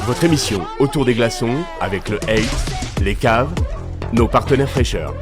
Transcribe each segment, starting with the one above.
votre émission Autour des glaçons avec le Hate, les caves, nos partenaires fraîcheurs.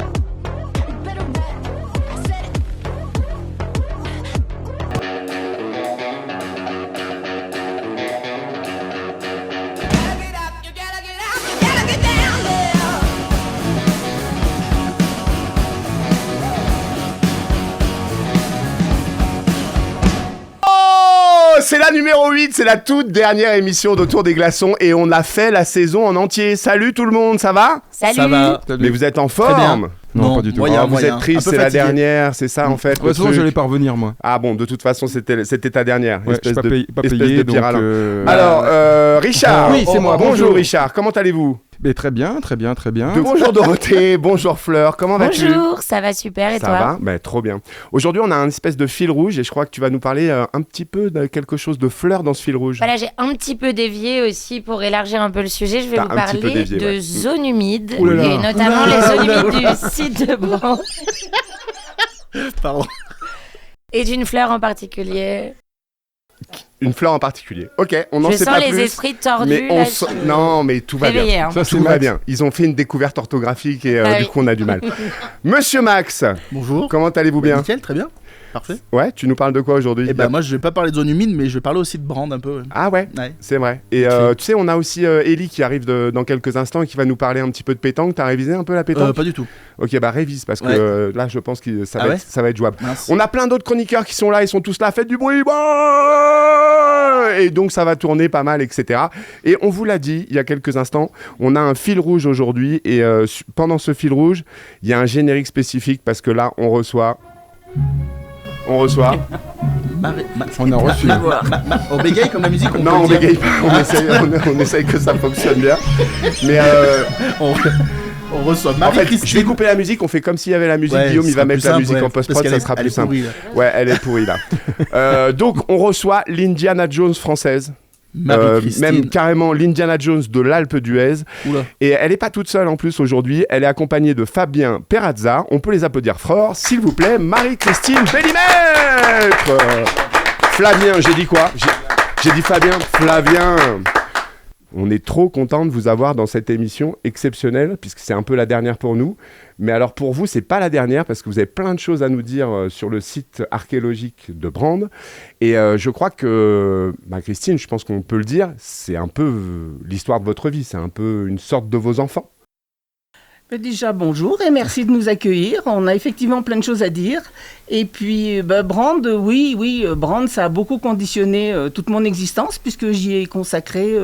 C'est la numéro 8, c'est la toute dernière émission d'Autour des glaçons et on a fait la saison en entier. Salut tout le monde, ça va ? Salut. Ça va. Mais vous êtes en forme ? Non, pas du tout. Moyen, vous êtes triste, c'est la dernière, c'est ça en fait. De toute façon, je n'allais pas revenir, moi. Ah bon, de toute façon, c'était ta dernière. Ouais, espèce je de, suis pas espèce payé, de donc... Pierre Alain. Alors, Richard. Oui, c'est moi. Bonjour Richard, comment allez-vous ? Mais très bien. Bonjour Dorothée, bonjour Fleur, comment vas-tu ? Bonjour, ça va super et ça toi ? va, ben, trop bien. Aujourd'hui, on a un espèce de fil rouge et je crois que tu vas nous parler un petit peu de quelque chose de Fleur dans ce fil rouge. Voilà, j'ai un petit peu dévié aussi pour élargir un peu le sujet. Je vais T'as vous un petit peu parler dévié, de ouais. zones humides Ouh là là. et notamment les zones humides du site de Brand Pardon. et d'une fleur en particulier. Une fleur en particulier. Ok, on n'en Je sait sens pas les plus. esprits tordus. Mais là, non, mais tout va bien. Réveillés, hein. Ça, c'est Tout va Max. bien. Ils ont fait une découverte orthographique et Ah du oui. coup, on a du mal. Monsieur Max, Bonjour. comment allez-vous bien ? Nickel, très bien. Parfait. Ouais, tu nous parles de quoi aujourd'hui ? Et ben moi je vais pas parler de zone humide mais je vais parler aussi de Brand un peu. Ouais. Ah ouais, Ouais. c'est vrai. Et tu sais, on a aussi Ellie qui arrive dans quelques instants et qui va nous parler un petit peu de pétanque. T'as révisé un peu la pétanque ? Pas du tout. Ok, bah révise parce que Ouais. là, je pense que ça, Ah va ouais être, ça va être jouable. Mince. On a plein d'autres chroniqueurs qui sont là, ils sont tous là, faites du bruit, bah et donc ça va tourner pas mal, etc. Et on vous l'a dit il y a quelques instants, on a un fil rouge aujourd'hui et pendant ce fil rouge, il y a un générique spécifique parce que là, on reçoit... On On a reçu. On bégaye comme la musique. On non, on peut le dire. bégaye pas, on essaye que ça fonctionne bien. Mais On reçoit en fait, Marie-Christine. je vais couper la musique, on fait comme s'il y avait la musique, Ouais, Guillaume, ce il va sera mettre plus la simple, musique ouais, en post-prod, parce ça qu'elle sera est- plus elle est simple. pourrie, là. Ouais, elle est pourrie là. Donc on reçoit l'Indiana Jones française. Marie-Christine. Même carrément l'Indiana Jones de l'Alpe d'Huez. Oula. Et elle n'est pas toute seule en plus aujourd'hui, elle est accompagnée de Fabien Perazza. On peut les applaudir fort, s'il vous plaît, Marie-Christine Bellimètre. Flavien, j'ai dit quoi ? J'ai dit Fabien, Flavien. On est trop content de vous avoir dans cette émission exceptionnelle, puisque c'est un peu la dernière pour nous. Mais alors pour vous, c'est pas la dernière, parce que vous avez plein de choses à nous dire sur le site archéologique de Brand. Et je crois que, Christine, je pense qu'on peut le dire, c'est un peu l'histoire de votre vie, c'est un peu une sorte de vos enfants. Déjà, bonjour et merci de nous accueillir. On a effectivement plein de choses à dire. Et puis, Brand, oui, Brand, ça a beaucoup conditionné toute mon existence puisque j'y ai consacré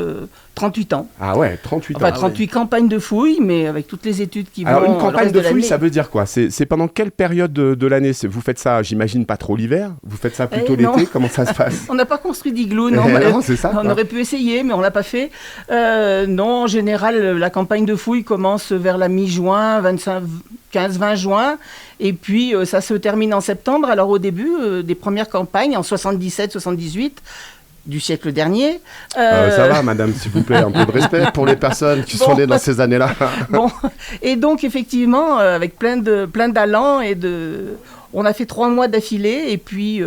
38 ans. Ah ouais, 38 Enfin, ans. 38 campagnes de fouilles, mais avec toutes les études qui Alors vont une le campagne reste de l'année. fouilles, ça veut dire quoi ? C'est pendant quelle période de l'année ? Vous faites ça, j'imagine, pas trop l'hiver ? Vous faites ça plutôt non. l'été ? Comment ça se passe ? On n'a pas construit d'igloo, non. Non, c'est ça. On quoi. aurait pu essayer, mais on l'a pas fait. Non, en général, la campagne de fouilles commence vers la mi-juin, 15-20 juin, et puis ça se termine en septembre. Alors au début des premières campagnes, en 77-78, du siècle dernier. Ça va, madame, s'il vous plaît, un peu de respect pour les personnes qui sont nées dans ces années-là. Bon, et donc effectivement, avec plein d'allants on a fait 3 mois d'affilée, et puis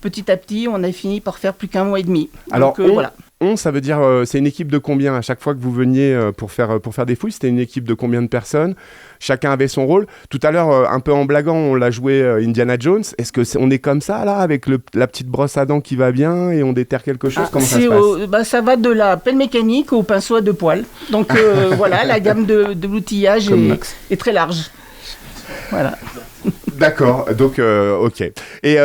petit à petit, on a fini par faire plus qu'1 mois et demi. Alors, Donc, voilà. ça veut dire, c'est une équipe de combien ? À chaque fois que vous veniez pour faire des fouilles, c'était une équipe de combien de personnes ? Chacun avait son rôle. Tout à l'heure, un peu en blaguant, on l'a joué Indiana Jones. Est-ce que on est comme ça, là, avec la petite brosse à dents qui va bien et on déterre quelque chose ? Comment ça se passe ? Ça va de la pelle mécanique au pinceau à 2 poils. Donc voilà, la gamme de l'outillage est très large. Voilà. D'accord, donc ok. Et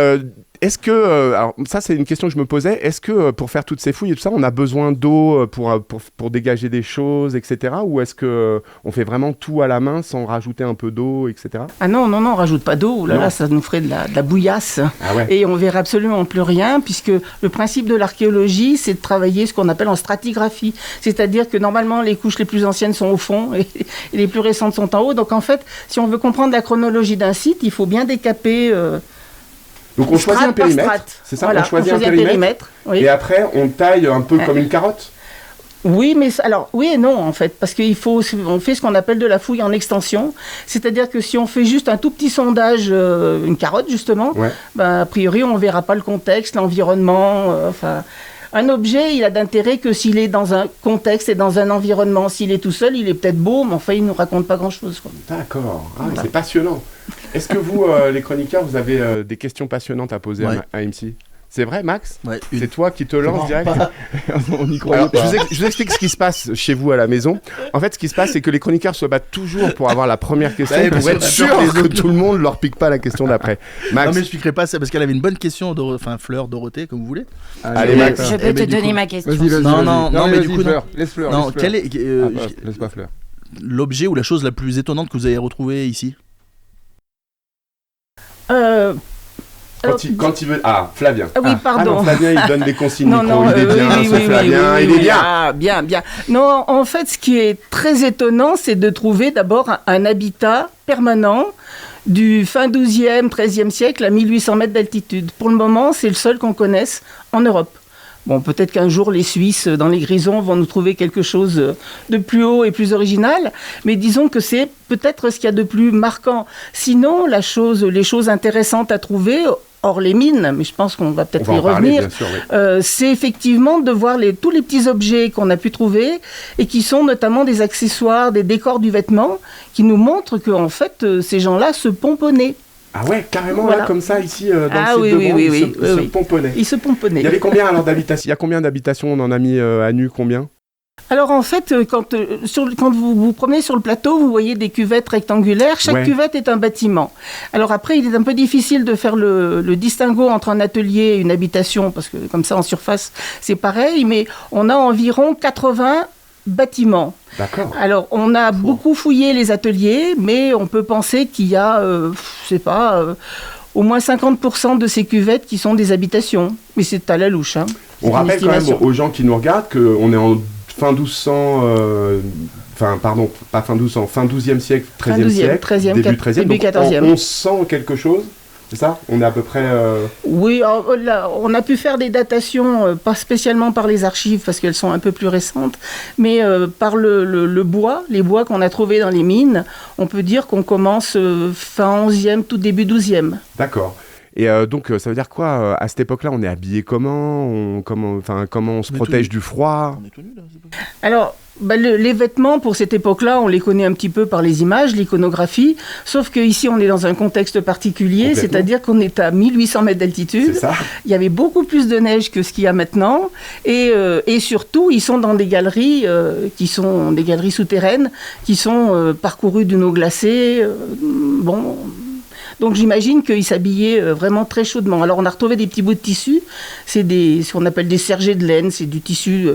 est-ce que, alors ça c'est une question que je me posais, est-ce que pour faire toutes ces fouilles et tout ça, on a besoin d'eau pour dégager des choses, etc. Ou est-ce que on fait vraiment tout à la main sans rajouter un peu d'eau, etc. Ah non, on rajoute pas d'eau. Non. Là, ça nous ferait de la bouillasse. Ah ouais. Et on verrait absolument plus rien, puisque le principe de l'archéologie, c'est de travailler ce qu'on appelle en stratigraphie. C'est-à-dire que normalement, les couches les plus anciennes sont au fond et les plus récentes sont en haut. Donc en fait, si on veut comprendre la chronologie d'un site, il faut bien décaper... Donc on choisit un strate par périmètre, strate. c'est ça, Voilà, on choisit un périmètre, oui. et après on taille un peu comme une carotte. Oui, mais alors oui et non en fait, parce on fait ce qu'on appelle de la fouille en extension, c'est-à-dire que si on fait juste un tout petit sondage, une carotte justement, Ouais. a priori on verra pas le contexte, l'environnement, Un objet, il a d'intérêt que s'il est dans un contexte et dans un environnement. S'il est tout seul, il est peut-être beau, mais enfin, il ne nous raconte pas grand-chose, quoi. D'accord, Voilà. c'est passionnant. Est-ce que vous, les chroniqueurs, vous avez des questions passionnantes à poser à MC? C'est vrai, Max? Ouais, C'est toi qui te lances direct? On y croyait Alors, pas. je vous explique ce qui se passe chez vous à la maison. En fait, ce qui se passe, c'est que les chroniqueurs se battent toujours pour avoir la première question, Ouais, pour parce être qu'on a sûr peur que les que tout le monde leur pique pas la question d'après. Max, Non mais je expliquerai pas ça parce qu'elle avait une bonne question, Fleur, Dorothée, comme vous voulez. Allez, Max. Je peux te donner ma question. Vas-y. Non, mais vas-y, du coup, Fleur. Laisse Fleur. Non, laisse Fleur. quel est Laisse pas Fleur. l'objet ou la chose la plus étonnante que vous avez retrouvée ici? Quand il veut... Ah, Flavien. Ah oui, pardon. non, Flavien, il donne des consignes Non, micro. non, Il est bien, oui, ce oui, Flavien, oui, il oui, est bien. Ah, bien, bien. Non, en fait, ce qui est très étonnant, c'est de trouver d'abord un habitat permanent du fin 12e, 13e siècle à 1800 mètres d'altitude. Pour le moment, c'est le seul qu'on connaisse en Europe. Bon, peut-être qu'un jour, les Suisses, dans les Grisons, vont nous trouver quelque chose de plus haut et plus original, mais disons que c'est peut-être ce qu'il y a de plus marquant. Sinon, les choses intéressantes à trouver, hors les mines, mais je pense qu'on va peut-être On va y en parler, revenir, bien sûr, oui. c'est effectivement de voir tous les petits objets qu'on a pu trouver et qui sont notamment des accessoires, des décors du vêtement, qui nous montrent qu'en fait, ces gens-là se pomponnaient. Ah ouais, carrément, Voilà. là, comme ça, ici, dans Ah le site oui, de Brand, oui, il oui, se oui. pomponnaient. Ils se pomponnaient. Il y avait combien alors d'habitations? Il y a combien d'habitations? On en a mis à nu combien? Alors en fait, quand vous vous promenez sur le plateau, vous voyez des cuvettes rectangulaires. Chaque Ouais. cuvette est un bâtiment. Alors après, il est un peu difficile de faire le distinguo entre un atelier et une habitation, parce que comme ça, en surface, c'est pareil, mais on a environ 80 bâtiments. D'accord. Alors, on a beaucoup fouillé les ateliers, mais on peut penser qu'il y a, au moins 50% de ces cuvettes qui sont des habitations. Mais c'est à la louche, hein. On C'est une rappelle quand même estimation. aux gens qui nous regardent qu'on est en fin 1200... pas fin 1200, fin 12e siècle, 13e siècle, 13e, début 13e, début donc 14e. on sent quelque chose, c'est ça? On est à peu près... Oui, là, on a pu faire des datations, pas spécialement par les archives, parce qu'elles sont un peu plus récentes, mais par le bois, les bois qu'on a trouvés dans les mines, on peut dire qu'on commence fin 11e, tout début 12e. D'accord. Et donc, ça veut dire quoi? À cette époque-là, on est habillé comment? Comment on se On est protège tout du froid? On est tout nus là, c'est pas... Alors, les vêtements, pour cette époque-là, on les connaît un petit peu par les images, l'iconographie, sauf qu'ici, on est dans un contexte particulier, Complètement. c'est-à-dire qu'on est à 1800 mètres C'est d'altitude. ça? Il y avait beaucoup plus de neige que ce qu'il y a maintenant. Et surtout, ils sont dans des galeries qui sont des galeries souterraines, qui sont parcourues d'une eau glacée. Donc j'imagine qu'ils s'habillaient vraiment très chaudement. Alors on a retrouvé des petits bouts de tissu. C'est ce qu'on appelle des sergés de laine. C'est du tissu,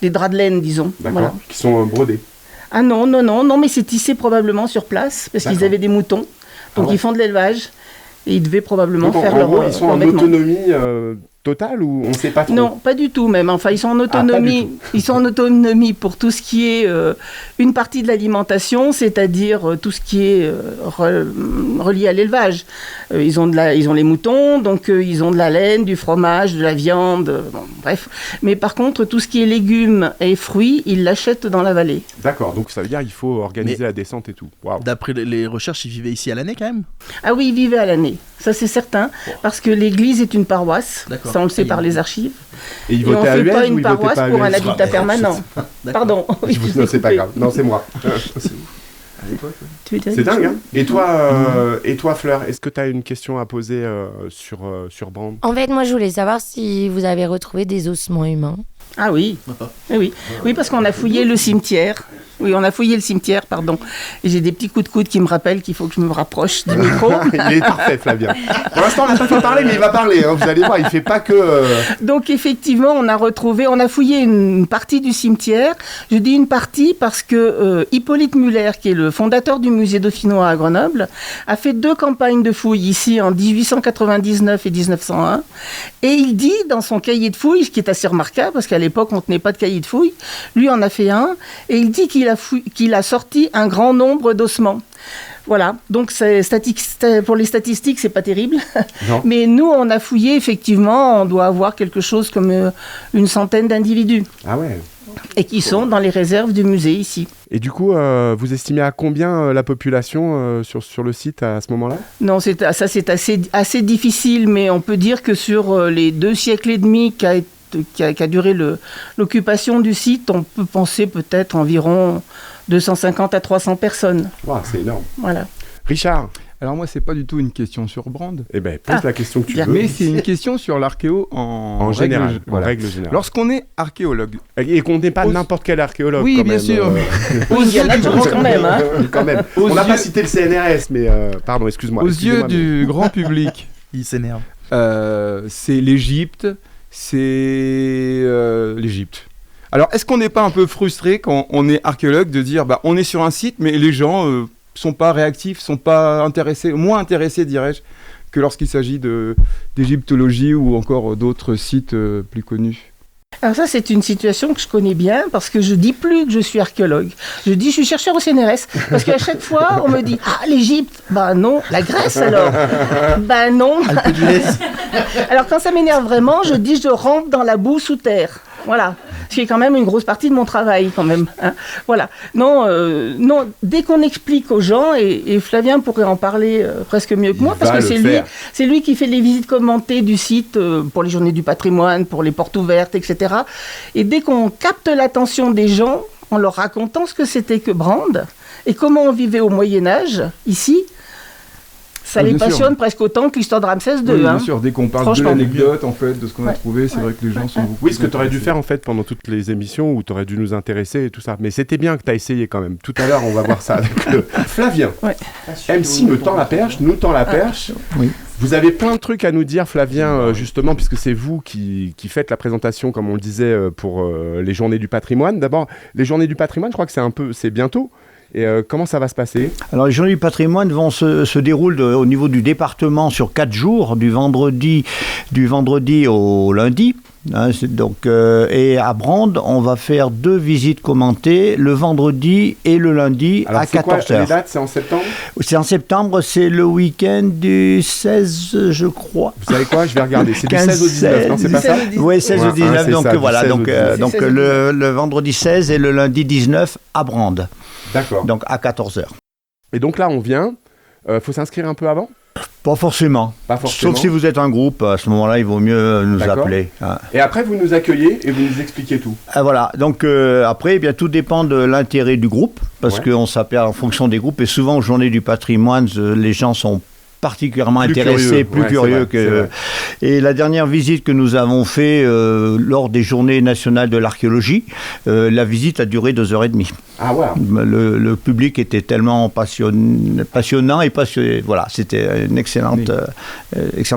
des draps de laine, disons. D'accord. Voilà. Qui sont brodés. Ah non, mais c'est tissé probablement sur place, parce qu'ils D'accord. avaient des moutons. Donc Ah ouais. ils font de l'élevage. Et ils devaient probablement Donc, faire en gros, ils sont leur en vêtement. autonomie totale ou on ne sait pas trop? Non, pas du tout même. Enfin, ils sont en pas autonomie. du tout. Ils sont en autonomie pour tout ce qui est une partie de l'alimentation, c'est-à-dire tout ce qui est relié à l'élevage. Ils ont les moutons, donc ils ont de la laine, du fromage, de la viande, bref. Mais par contre, tout ce qui est légumes et fruits, ils l'achètent dans la vallée. D'accord, donc ça veut dire qu'il faut organiser Mais- la descente et tout. Waouh. D'après les recherches, ils vivaient ici à l'année quand même. Ah oui, ils vivaient à l'année. Ça, c'est certain, parce que l'église est une paroisse. D'accord. Ça, on le sait Et par ils- les archives. Et ils Et on votaient à ne fait US pas ou une ils votaient paroisse pas à pour un US? habitat permanent. Pardon. Non, c'est pas grave. Non, c'est moi. Tu veux dire C'est quelque dingue, chose hein? Et toi, Fleur, est-ce que tu as une question à poser sur Brand? En fait, moi, je voulais savoir si vous avez retrouvé des ossements humains. Ah oui. Eh oui. Oui, parce qu'on a fouillé le cimetière. Oui, on a fouillé le cimetière, pardon. Et j'ai des petits coups de coude qui me rappellent qu'il faut que je me rapproche du micro. Il est parfait, Flavien. Pour l'instant, on n'a pas fait parler, mais il va parler. Hein, vous allez voir, il fait pas que... Donc effectivement, on a fouillé une partie du cimetière. Je dis une partie parce que Hippolyte Muller, qui est le fondateur du musée dauphinois à Grenoble, a fait 2 campagnes de fouilles ici en 1899 et 1901. Et il dit dans son cahier de fouilles, ce qui est assez remarquable parce qu'à l'époque on ne tenait pas de cahier de fouilles, lui en a fait un, et il dit qu'il a sorti un grand nombre d'ossements. Voilà, donc pour les statistiques, c'est pas terrible. Non. Mais nous, on a fouillé, effectivement, on doit avoir quelque chose comme une centaine d'individus. Ah ouais. Et qui sont dans les réserves du musée ici. Et du coup, vous estimez à combien la population sur le site à ce moment-là? Non, c'est assez difficile, mais on peut dire que sur les 2 siècles et demi qui a duré l'occupation du site, on peut penser peut-être environ 250 à 300 personnes. Wow, c'est énorme. Voilà. Richard, Alors moi, c'est pas du tout une question sur Brand, eh ben, pose la question que tu bien. veux. mais c'est une question sur l'archéo En général, en voilà. règle générale. Lorsqu'on est archéologue, Et qu'on n'est pas Aux- n'importe quel archéologue. Oui, quand bien même, sûr. Oui, il y en a d'autres quand même. Hein. Quand même. Aux On n'a pas yeux- cité le CNRS, mais pardon, excuse-moi. aux excusez-moi, yeux du grand public, Il s'énerve. c'est l'Égypte, c'est l'Égypte. Alors, est-ce qu'on n'est pas un peu frustré quand on est archéologue de dire, on est sur un site, mais les gens sont pas réactifs, sont pas intéressés, moins intéressés, dirais-je, que lorsqu'il s'agit d'égyptologie ou encore d'autres sites plus connus. Alors ça, c'est une situation que je connais bien parce que je dis plus que je suis archéologue. Je dis je suis chercheur au CNRS parce qu'à chaque fois, on me dit « Ah, l'Égypte !» Ben non. La Grèce, alors ? Ben non. Alors quand ça m'énerve vraiment, je dis « Je rentre dans la boue sous terre ». Voilà. Ce qui est quand même une grosse partie de mon travail, quand même. Hein. Voilà. Non, dès qu'on explique aux gens, et Flavien pourrait en parler presque mieux que moi, parce que c'est lui qui fait les visites commentées du site pour les journées du patrimoine, pour les portes ouvertes, etc. Et dès qu'on capte l'attention des gens, en leur racontant ce que c'était que Brand, et comment on vivait au Moyen-Âge, ici, ça Oui, les bien sûr. passionne presque autant que l'histoire de Ramsès II. Oui, hein. bien sûr, dès qu'on parle de Franchement. l'anecdote, en fait, de ce qu'on a Ouais. trouvé, c'est vrai que les gens sont beaucoup Oui, ce que plus tu aurais dû intéressés. faire en fait pendant toutes les émissions où tu aurais dû nous intéresser et tout ça. Mais c'était bien que tu as essayé quand même. Tout à l'heure, on va voir ça avec le Flavien. Ouais. MC me tend la perche, nous tend la perche. Oui. Vous avez plein de trucs à nous dire, Flavien, justement, puisque c'est vous qui faites la présentation, comme on le disait, pour les Journées du patrimoine. D'abord, les Journées du patrimoine, je crois que c'est bientôt. Et comment ça va se passer ? Alors, les Journées du patrimoine se déroulent au niveau du département sur 4 jours, du vendredi au lundi. Hein, et à Brand, on va faire 2 visites commentées, le vendredi et le lundi Alors, à c'est quoi 14h. les dates ? C'est en septembre ? C'est en septembre, c'est le week-end du 16, je crois. Vous savez quoi ? Je vais regarder. C'est du 15, 16 au 19, non ? C'est pas ça ? Oui, 16 Ouais, au 19, c'est donc ça, du voilà. 16 au Donc, 19. donc C'est 16 au le vendredi 16 et le lundi 19 à Brand, D'accord. donc à 14h. Et donc là, on vient. Faut s'inscrire un peu avant ? Pas forcément. Pas forcément. Sauf si vous êtes un groupe, à ce moment-là, il vaut mieux nous D'accord. appeler. Hein. Et après, vous nous accueillez et vous nous expliquez tout. Ah, voilà, donc après, eh bien, tout dépend de l'intérêt du groupe, parce Ouais. qu'on s'appelle en fonction des groupes, et souvent aux Journées du patrimoine, les gens sont particulièrement Plus intéressés, curieux. plus Ouais, c'est curieux vrai, c'est que... vrai. Et la dernière visite que nous avons fait lors des Journées nationales de l'archéologie, la visite a duré 2h30. Ah ouais. Le public était tellement passionnant et passionné. Voilà, c'était une excellente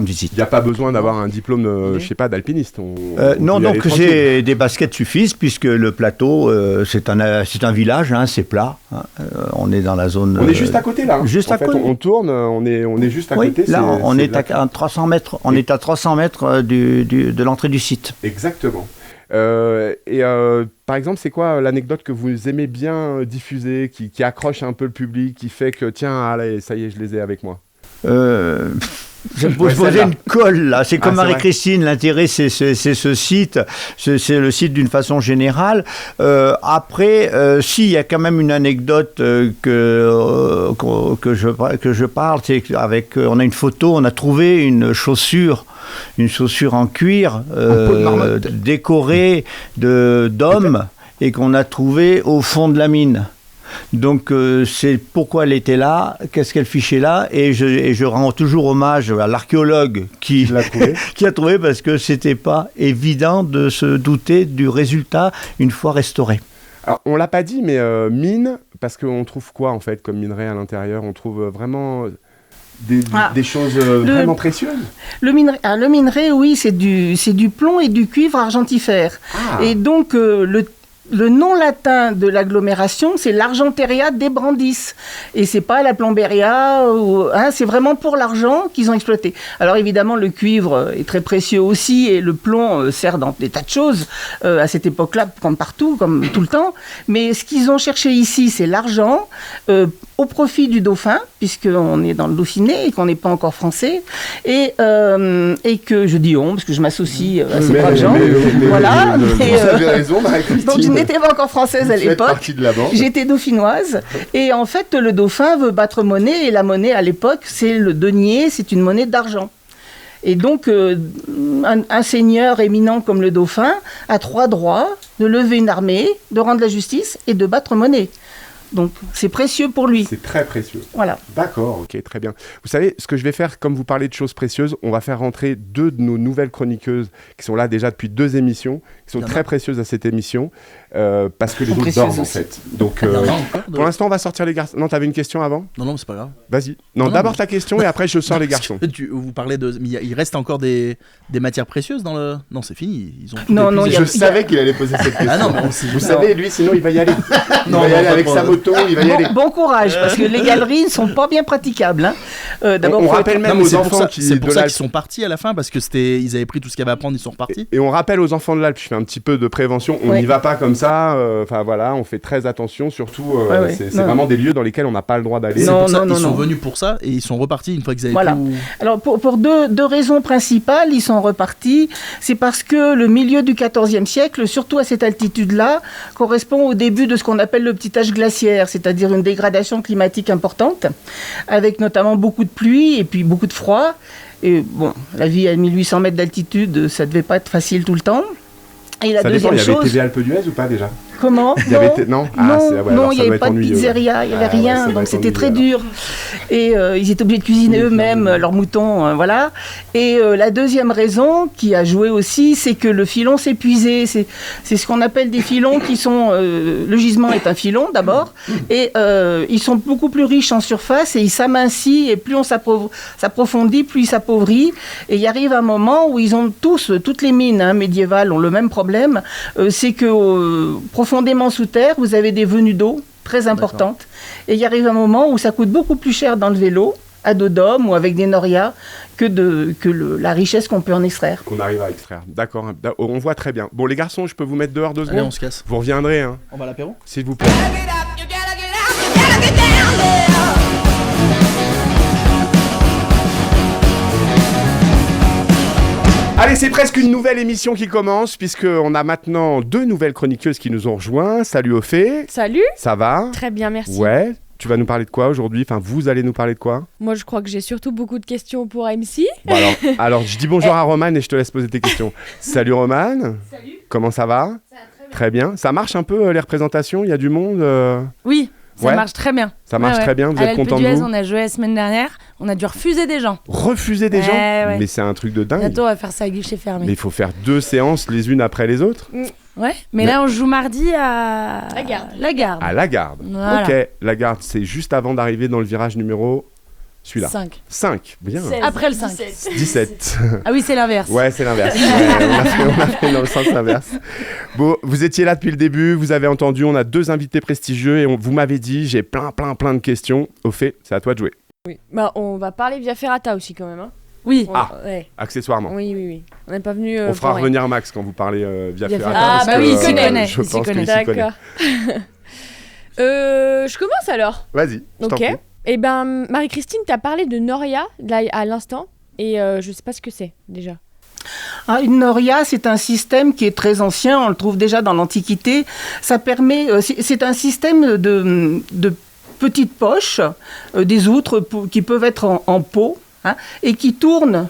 visite. Il n'y a pas besoin d'avoir un diplôme, je sais pas, d'alpiniste. On Non, peut y aller donc tranquille. des baskets suffisent puisque le plateau, c'est un village, hein, c'est plat. Hein, on est dans la zone. On est juste à côté là. hein. juste en à fait, côté. On tourne, on est juste à Oui, côté. là, on est de la- à 300 mètres. On est à 300 mètres de l'entrée du site. Exactement. Par exemple, c'est quoi l'anecdote que vous aimez bien diffuser, qui accroche un peu le public, qui fait que tiens, allez, ça y est, je les ai avec moi. Je vais Ouais, poser celle-là. une colle là. C'est comme Ah, c'est Marie-Christine. L'intérêt, c'est ce site. C'est le site d'une façon générale. Après, si il y a quand même une anecdote que je parle, c'est qu'avec on a une photo, on a trouvé une chaussure en cuir peau de marmotte. décorée d'hommes et qu'on a trouvé au fond de la mine. Donc c'est pourquoi elle était là, qu'est-ce qu'elle fichait là, et je rends toujours hommage à l'archéologue qui Je l'ai trouvé. qui a trouvé, parce que c'était pas évident de se douter du résultat une fois restauré. Alors, on l'a pas dit, mais mine, parce qu'on trouve quoi en fait comme minerai à l'intérieur ? On trouve vraiment des choses vraiment précieuses. Le minerai, oui, c'est du plomb et du cuivre argentifère. Ah. Et donc, le nom latin de l'agglomération, c'est l'Argenteria de Brandis. Et c'est pas la Plomberia, c'est vraiment pour l'argent qu'ils ont exploité. Alors évidemment, le cuivre est très précieux aussi, et le plomb sert dans des tas de choses, à cette époque-là, comme partout, comme tout le temps. Mais ce qu'ils ont cherché ici, c'est l'argent, au profit du dauphin, puisqu'on est dans le Dauphiné et qu'on n'est pas encore français, et que je dis on, parce que je m'associe à ces braves gens. Voilà. Mais, vous avez raison, Marie-Christine. donc je n'étais pas encore française à Vous faites l'époque. partie de la bande. J'étais dauphinoise. Et en fait, le dauphin veut battre monnaie. Et la monnaie, à l'époque, c'est le denier. C'est une monnaie d'argent. Et donc, un seigneur éminent comme le dauphin a 3 droits: de lever une armée, de rendre la justice et de battre monnaie. Donc, c'est précieux pour lui. C'est très précieux. Voilà. D'accord, ok, très bien. Vous savez, ce que je vais faire, comme vous parlez de choses précieuses, on va faire rentrer 2 de nos nouvelles chroniqueuses qui sont là déjà depuis 2 émissions, qui sont très précieuses à cette émission, parce que les autres dorment en fait. Donc, pour l'instant, on va sortir les garçons. Non, t'avais une question avant ? Non, c'est pas grave. Vas-y. Non, d'abord ta question et après je sors les garçons. Vous parlez de... Mais il reste encore des matières précieuses dans le... Non, c'est fini. Ils ont tout Non, je savais qu'il allait poser cette question. Ah non, vous savez, lui, sinon il va y aller. Il va y aller avec sa moto, il va y aller. Bon courage, parce que les galeries ne sont pas bien praticables. Hein. D'abord, on rappelle même aux enfants c'est pour ça qu'ils sont partis à la fin, parce que ils avaient pris tout ce qu'il y avait à prendre, ils sont repartis. Et on rappelle aux enfants de l'Alpe, je fais un petit peu de prévention, on n'y va pas comme ça, enfin voilà, on fait très attention, surtout c'est vraiment des lieux dans lesquels on n'a pas le droit d'aller. Ils sont venus pour ça et ils sont repartis une fois qu'ils avaient tout... Alors pour deux raisons principales, ils sont repartis. C'est parce que le milieu du XIVe siècle, surtout à cette altitude-là, correspond au début de ce qu'on appelle le petit âge glaciaire, c'est-à-dire une dégradation climatique importante, avec notamment beaucoup de pluie et puis beaucoup de froid. Et bon, la vie à 1800 mètres d'altitude, ça devait pas être facile tout le temps. Et la deuxième chose... Il y avait TV Alpes d'Huez ou pas déjà ? Comment ? Non, il n'y avait pas de pizzeria, il n'y avait rien, donc c'était très dur. Et ils étaient obligés de cuisiner eux-mêmes leurs moutons, voilà. Et la deuxième raison qui a joué aussi, c'est que le filon s'épuisait. C'est ce qu'on appelle des filons qui sont... le gisement est un filon d'abord, et ils sont beaucoup plus riches en surface et ils s'amincissent, et plus on s'approfondit, plus ils s'appauvrissent. Et il arrive un moment où ils ont toutes les mines médiévales ont le même problème, c'est que profondément sous terre, vous avez des venues d'eau très importantes. D'accord. Et il arrive un moment où ça coûte beaucoup plus cher d'enlever l'eau à dos d'homme ou avec des norias que la richesse qu'on peut en extraire. Qu'on arrive à extraire. D'accord, on voit très bien. Bon, les garçons, je peux vous mettre dehors 2 secondes ? Allez, on se casse. Vous reviendrez, hein ? On va à l'apéro ? S'il vous plaît. Allez, c'est presque une nouvelle émission qui commence, puisqu'on a maintenant 2 nouvelles chroniqueuses qui nous ont rejoints. Salut Ophé. Salut. Ça va ? Très bien, merci. Ouais. Tu vas nous parler de quoi aujourd'hui ? Enfin, vous allez nous parler de quoi ? Moi, je crois que j'ai surtout beaucoup de questions pour MC. Bon, alors, je dis bonjour à Romane et je te laisse poser tes questions. Salut Romane. Salut. Comment ça va ? Ça va très bien. Ça marche un peu les représentations ? Il y a du monde Oui. Ça marche très bien. Ça marche très bien, vous êtes content de vous ? On a joué la semaine dernière, on a dû refuser des gens. Refuser des gens ? Mais c'est un truc de dingue. Bientôt on va faire ça à guichet fermé. Mais il faut faire 2 séances les unes après les autres ? Ouais, mais là on joue mardi à La Garde. À La Garde. Voilà. Ok, La Garde, c'est juste avant d'arriver dans le virage numéro... Celui-là. 5, bien. 16. Après le 5. 17. Ah oui, c'est l'inverse. Ouais, c'est l'inverse. On a fait dans le sens inverse. Bon, vous étiez là depuis le début, vous avez entendu, on a 2 invités prestigieux et vous m'avez dit, j'ai plein de questions. Au fait, c'est à toi de jouer. Oui. Bah, on va parler Via Ferrata aussi quand même. Hein. Oui. Accessoirement. Oui. On n'est pas venu. On fera revenir Max quand vous parlez Via Ferrata. Ah, bah oui, il s'y connaît. Je pense qu'il s'y connaît. D'accord. Je commence alors. Vas-y, je t'en prie. Eh ben, Marie-Christine, t'as parlé de Noria là, à l'instant, et je sais pas ce que c'est, déjà. Une noria, c'est un système qui est très ancien, on le trouve déjà dans l'Antiquité. Ça permet, c'est un système de petites poches, des outres qui peuvent être en pot, et qui tournent.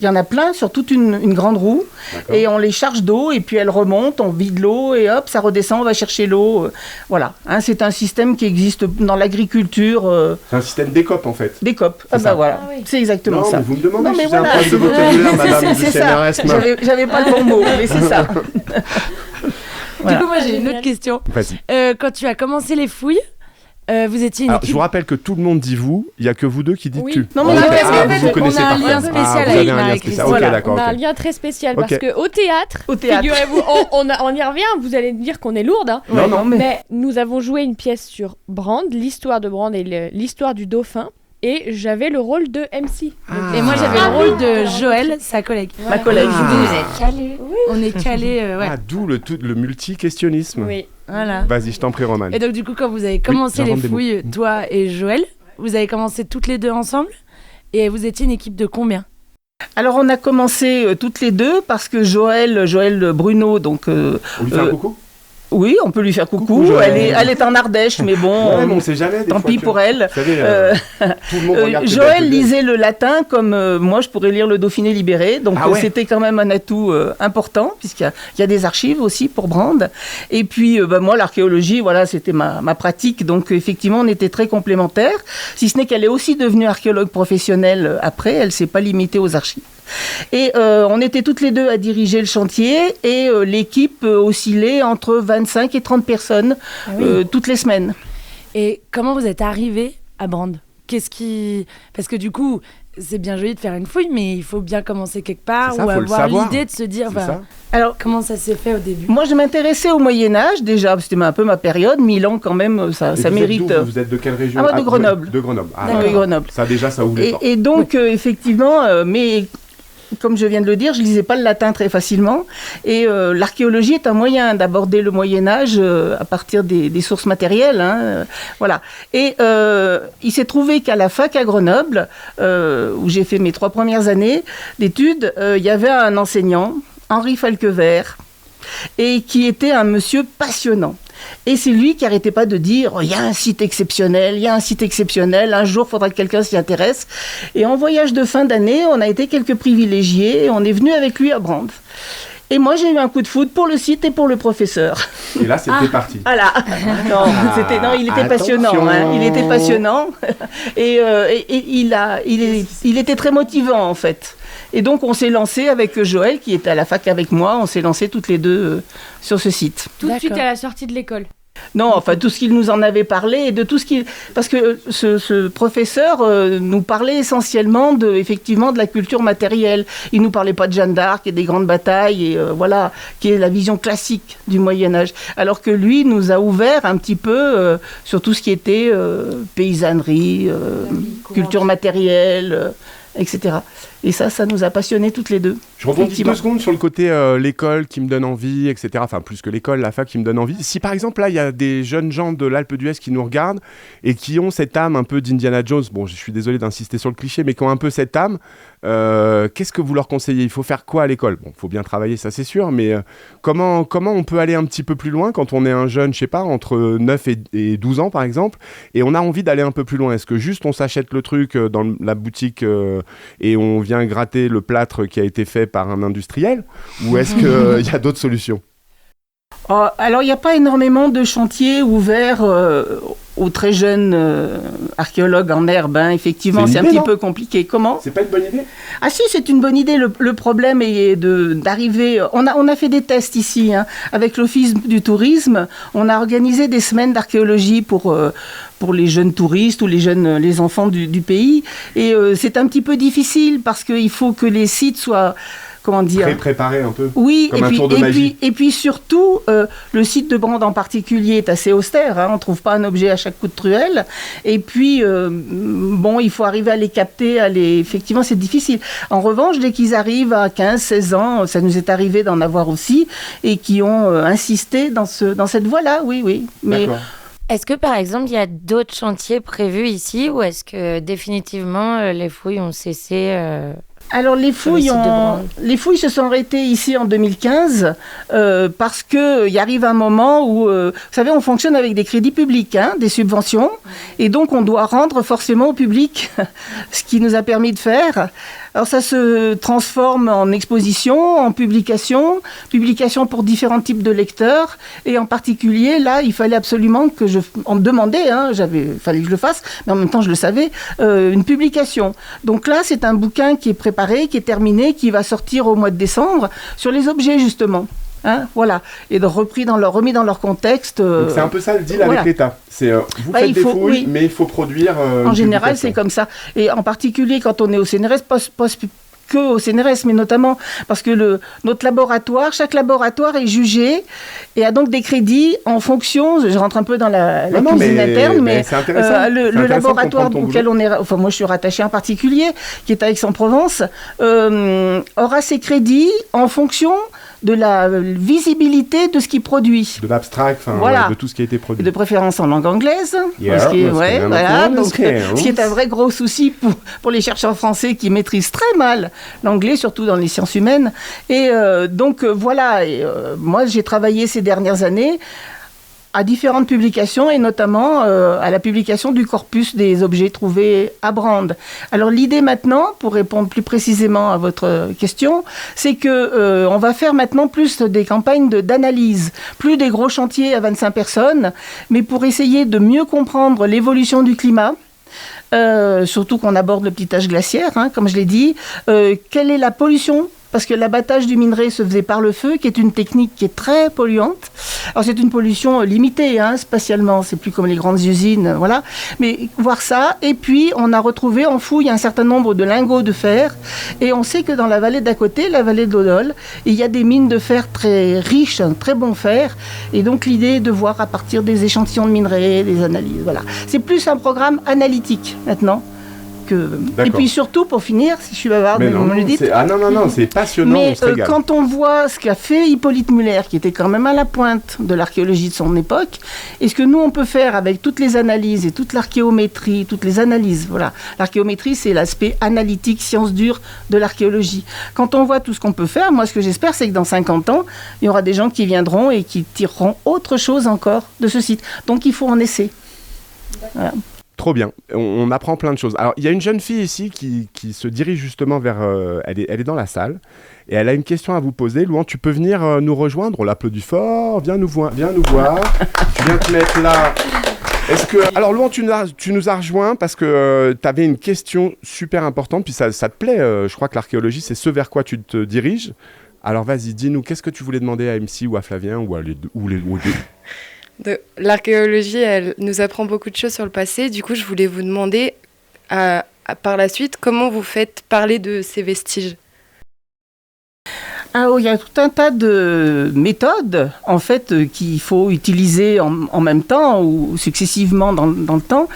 Il y en a plein sur toute une grande roue. D'accord. Et on les charge d'eau et puis elles remontent, on vide l'eau et hop, ça redescend, on va chercher l'eau. Voilà, c'est un système qui existe dans l'agriculture. C'est un système d'écope en fait. D'écope, voilà, c'est exactement ça. Mais vous me demandez non, mais si c'est un problème de vocabulaire, madame du CNRS. J'avais pas le bon mot, mais c'est ça. Voilà. Du coup, moi j'ai une autre question. Vas-y. Quand tu as commencé les fouilles, vous étiez une équipe... Je vous rappelle que tout le monde dit vous, il n'y a que vous 2 qui dites tu. Non, mais vous connaissez on a un lien spécial avec Marie-Christine. Ok, d'accord. On a un lien très spécial parce qu'au théâtre, figurez-vous, on y revient, vous allez dire qu'on est lourde. Hein. Non, mais nous avons joué une pièce sur Brand, l'histoire de Brand et l'histoire du dauphin. Et j'avais le rôle de MC. Et moi j'avais le rôle de Joël, sa collègue. Ma collègue. Vous êtes calés. Oui. On est calés, d'où le multi-questionnisme. Oui. Voilà. Vas-y, je t'en prie, Romane. Et donc du coup, quand vous avez commencé les fouilles, toi et Joël, vous avez commencé toutes les 2 ensemble. Et vous étiez une équipe de combien ? Alors on a commencé toutes les 2 parce que Joël Bruno, donc... On lui fait un coucou ? Oui, on peut lui faire coucou. Coucou, Joël. Elle est en Ardèche, mais bon, Ouais, mais on sait jamais. tant pis pour elle. Vous savez, tout le monde regarde tes Joël belles lisait le latin comme moi je pourrais lire le Dauphiné libéré, donc Ah ouais. c'était quand même un atout important puisqu'il y a des archives aussi pour Brande. Et puis moi l'archéologie, voilà, c'était ma pratique, donc effectivement on était très complémentaires. Si ce n'est qu'elle est aussi devenue archéologue professionnelle après, elle s'est pas limitée aux archives. Et on était toutes les deux à diriger le chantier et l'équipe oscillait entre 25 et 30 personnes toutes les semaines. Et comment vous êtes arrivé à Brande ? Parce que du coup, c'est bien joli de faire une fouille, mais il faut bien commencer quelque part C'est ça, ou faut le avoir savoir. l'idée de se dire C'est ça. Alors, comment ça s'est fait au début. moi je m'intéressais au Moyen-Âge déjà, c'était un peu ma période, Milan quand même, ça Et vous mérite. êtes d'où ? Vous êtes de quelle région ? Ah, moi, de Grenoble. De Grenoble. Ah, D'accord. Oui, Grenoble. ça déjà, ça ouvre les portes. Et donc, effectivement, mais comme je viens de le dire, je lisais pas le latin très facilement. Et l'archéologie est un moyen d'aborder le Moyen-Âge à partir des sources matérielles. Voilà. Et il s'est trouvé qu'à la fac à Grenoble, où j'ai fait mes 3 premières années d'études, il y avait un enseignant, Henri Falquevert, et qui était un monsieur passionnant. Et c'est lui qui n'arrêtait pas de dire « il y a un site exceptionnel, il y a un site exceptionnel, un jour il faudra que quelqu'un s'y intéresse ». Et en voyage de fin d'année, on a été quelques privilégiés et on est venu avec lui à Brande. Et moi, j'ai eu un coup de foudre pour le site et pour le professeur. Et là, c'était parti. Voilà. Non, il était passionnant. Il était passionnant. Et il était très motivant, en fait. Et donc, on s'est lancé avec Joël, qui était à la fac avec moi. On s'est lancé toutes les deux sur ce site. Tout de suite D'accord. à la sortie de l'école. Non, enfin, tout ce qu'il nous en avait parlé et de tout ce qu'il... Parce que ce professeur nous parlait essentiellement effectivement de la culture matérielle. Il nous parlait pas de Jeanne d'Arc et des grandes batailles, et voilà, qui est la vision classique du Moyen-Âge. Alors que lui nous a ouvert un petit peu sur tout ce qui était paysannerie, culture matérielle, etc. Et ça nous a passionnés toutes les deux. Je rebondis Effectivement. 2 secondes sur le côté l'école qui me donne envie, etc. Enfin, plus que l'école, la fac qui me donne envie. Si par exemple, là, il y a des jeunes gens de l'Alpe d'Huez qui nous regardent et qui ont cette âme un peu d'Indiana Jones, bon, je suis désolé d'insister sur le cliché, mais qui ont un peu cette âme, qu'est-ce que vous leur conseillez ? Il faut faire quoi à l'école ? Bon, il faut bien travailler, ça c'est sûr, mais comment on peut aller un petit peu plus loin quand on est un jeune, je sais pas, entre 9 et 12 ans par exemple, et on a envie d'aller un peu plus loin ? Est-ce que juste on s'achète le truc dans la boutique et on vient gratter le plâtre qui a été fait par un industriel, ou est-ce qu'il y a d'autres solutions ? Alors, il n'y a pas énormément de chantiers ouverts aux très jeunes archéologues en herbe. Effectivement, C'est une c'est un idée, petit non ? peu compliqué. Comment ? C'est pas une bonne idée ? Ah si, c'est une bonne idée. Le problème est d'arriver... On a fait des tests ici, avec l'Office du tourisme. On a organisé des semaines d'archéologie pour les jeunes touristes ou les enfants du pays. Et c'est un petit peu difficile parce qu'il faut que les sites soient... Comment dire ? Préparé un peu. Oui, Comme un tour de magie. et puis surtout, le site de Brande en particulier est assez austère. On ne trouve pas un objet à chaque coup de truelle. Et puis, bon, il faut arriver à les capter. Effectivement, c'est difficile. En revanche, dès qu'ils arrivent à 15, 16 ans, ça nous est arrivé d'en avoir aussi, et qui ont insisté dans cette voie-là, oui. Mais D'accord. Est-ce que par exemple il y a d'autres chantiers prévus ici ou est-ce que définitivement les fouilles ont cessé alors les fouilles se sont arrêtées ici en 2015 parce que il arrive un moment où, vous savez, on fonctionne avec des crédits publics, des subventions, et donc on doit rendre forcément au public ce qui nous a permis de faire. Alors ça se transforme en exposition, en publication pour différents types de lecteurs, et en particulier là, il fallait absolument on me demandait, fallait que je le fasse, mais en même temps je le savais, une publication. Donc là, c'est un bouquin qui est préparé, qui est terminé, qui va sortir au mois de décembre sur les objets justement. Voilà, et remis dans leur contexte. Donc c'est un peu ça le deal voilà. avec l'État. C'est vous faites des fouilles, oui. mais il faut produire. En général, c'est comme ça. Et en particulier quand on est au CNRS, pas que au CNRS, mais notamment parce que chaque laboratoire est jugé et a donc des crédits en fonction. Je rentre un peu dans la cuisine interne, mais c'est intéressant. Le laboratoire auquel on est, enfin moi je suis rattaché en particulier, qui est à Aix-en-Provence, aura ses crédits en fonction de la visibilité de ce qu'il produit. De l'abstract, Voilà. de tout ce qui a été produit. De préférence en langue anglaise. Yeah, ce qui est, parce que voilà, donc, okay. ce qui est un vrai gros souci pour les chercheurs français qui maîtrisent très mal l'anglais, surtout dans les sciences humaines. Et voilà, moi j'ai travaillé ces dernières années à différentes publications et notamment à la publication du corpus des objets trouvés à Brande. Alors l'idée maintenant, pour répondre plus précisément à votre question, c'est que on va faire maintenant plus des campagnes d'analyse, plus des gros chantiers à 25 personnes, mais pour essayer de mieux comprendre l'évolution du climat. Surtout qu'on aborde le petit âge glaciaire, hein, comme je l'ai dit. Quelle est la pollution ? Parce que l'abattage du minerai se faisait par le feu, qui est une technique qui est très polluante. Alors c'est une pollution limitée, hein, spatialement, c'est plus comme les grandes usines, voilà. Mais voir ça, et puis on a retrouvé en fouille un certain nombre de lingots de fer, et on sait que dans la vallée d'à côté, la vallée de l'Odol, il y a des mines de fer très riches, un très bon fer, et donc l'idée est de voir à partir des échantillons de minerai, des analyses, voilà. C'est plus un programme analytique maintenant. Et puis surtout, pour finir, si je suis bavarde, vous me le dites. Non, c'est passionnant. Mais quand on voit ce qu'a fait Hippolyte Muller, qui était quand même à la pointe de l'archéologie de son époque, et ce que nous on peut faire avec toutes les analyses et toute l'archéométrie, toutes les analyses, voilà. L'archéométrie, c'est l'aspect analytique, science dure de l'archéologie. Quand on voit tout ce qu'on peut faire, moi ce que j'espère, c'est que dans 50 ans, il y aura des gens qui viendront et qui tireront autre chose encore de ce site. Donc il faut en essayer. Voilà. Trop bien, on apprend plein de choses. Alors, il y a une jeune fille ici qui se dirige justement vers... elle est dans la salle et elle a une question à vous poser. Louan, tu peux venir nous rejoindre? On l'applaudit fort, viens nous voir. Tu viens te mettre là. Alors, Louan, tu nous as rejoint parce que tu avais une question super importante, puis ça te plaît. Je crois que l'archéologie, c'est ce vers quoi tu te diriges. Alors, vas-y, dis-nous, qu'est-ce que tu voulais demander à MC ou à Flavien ou les deux? L'archéologie, elle nous apprend beaucoup de choses sur le passé. Du coup, je voulais vous demander, par la suite, comment vous faites parler de ces vestiges ? Il y a tout un tas de méthodes, en fait, qu'il faut utiliser en même temps ou successivement dans le temps.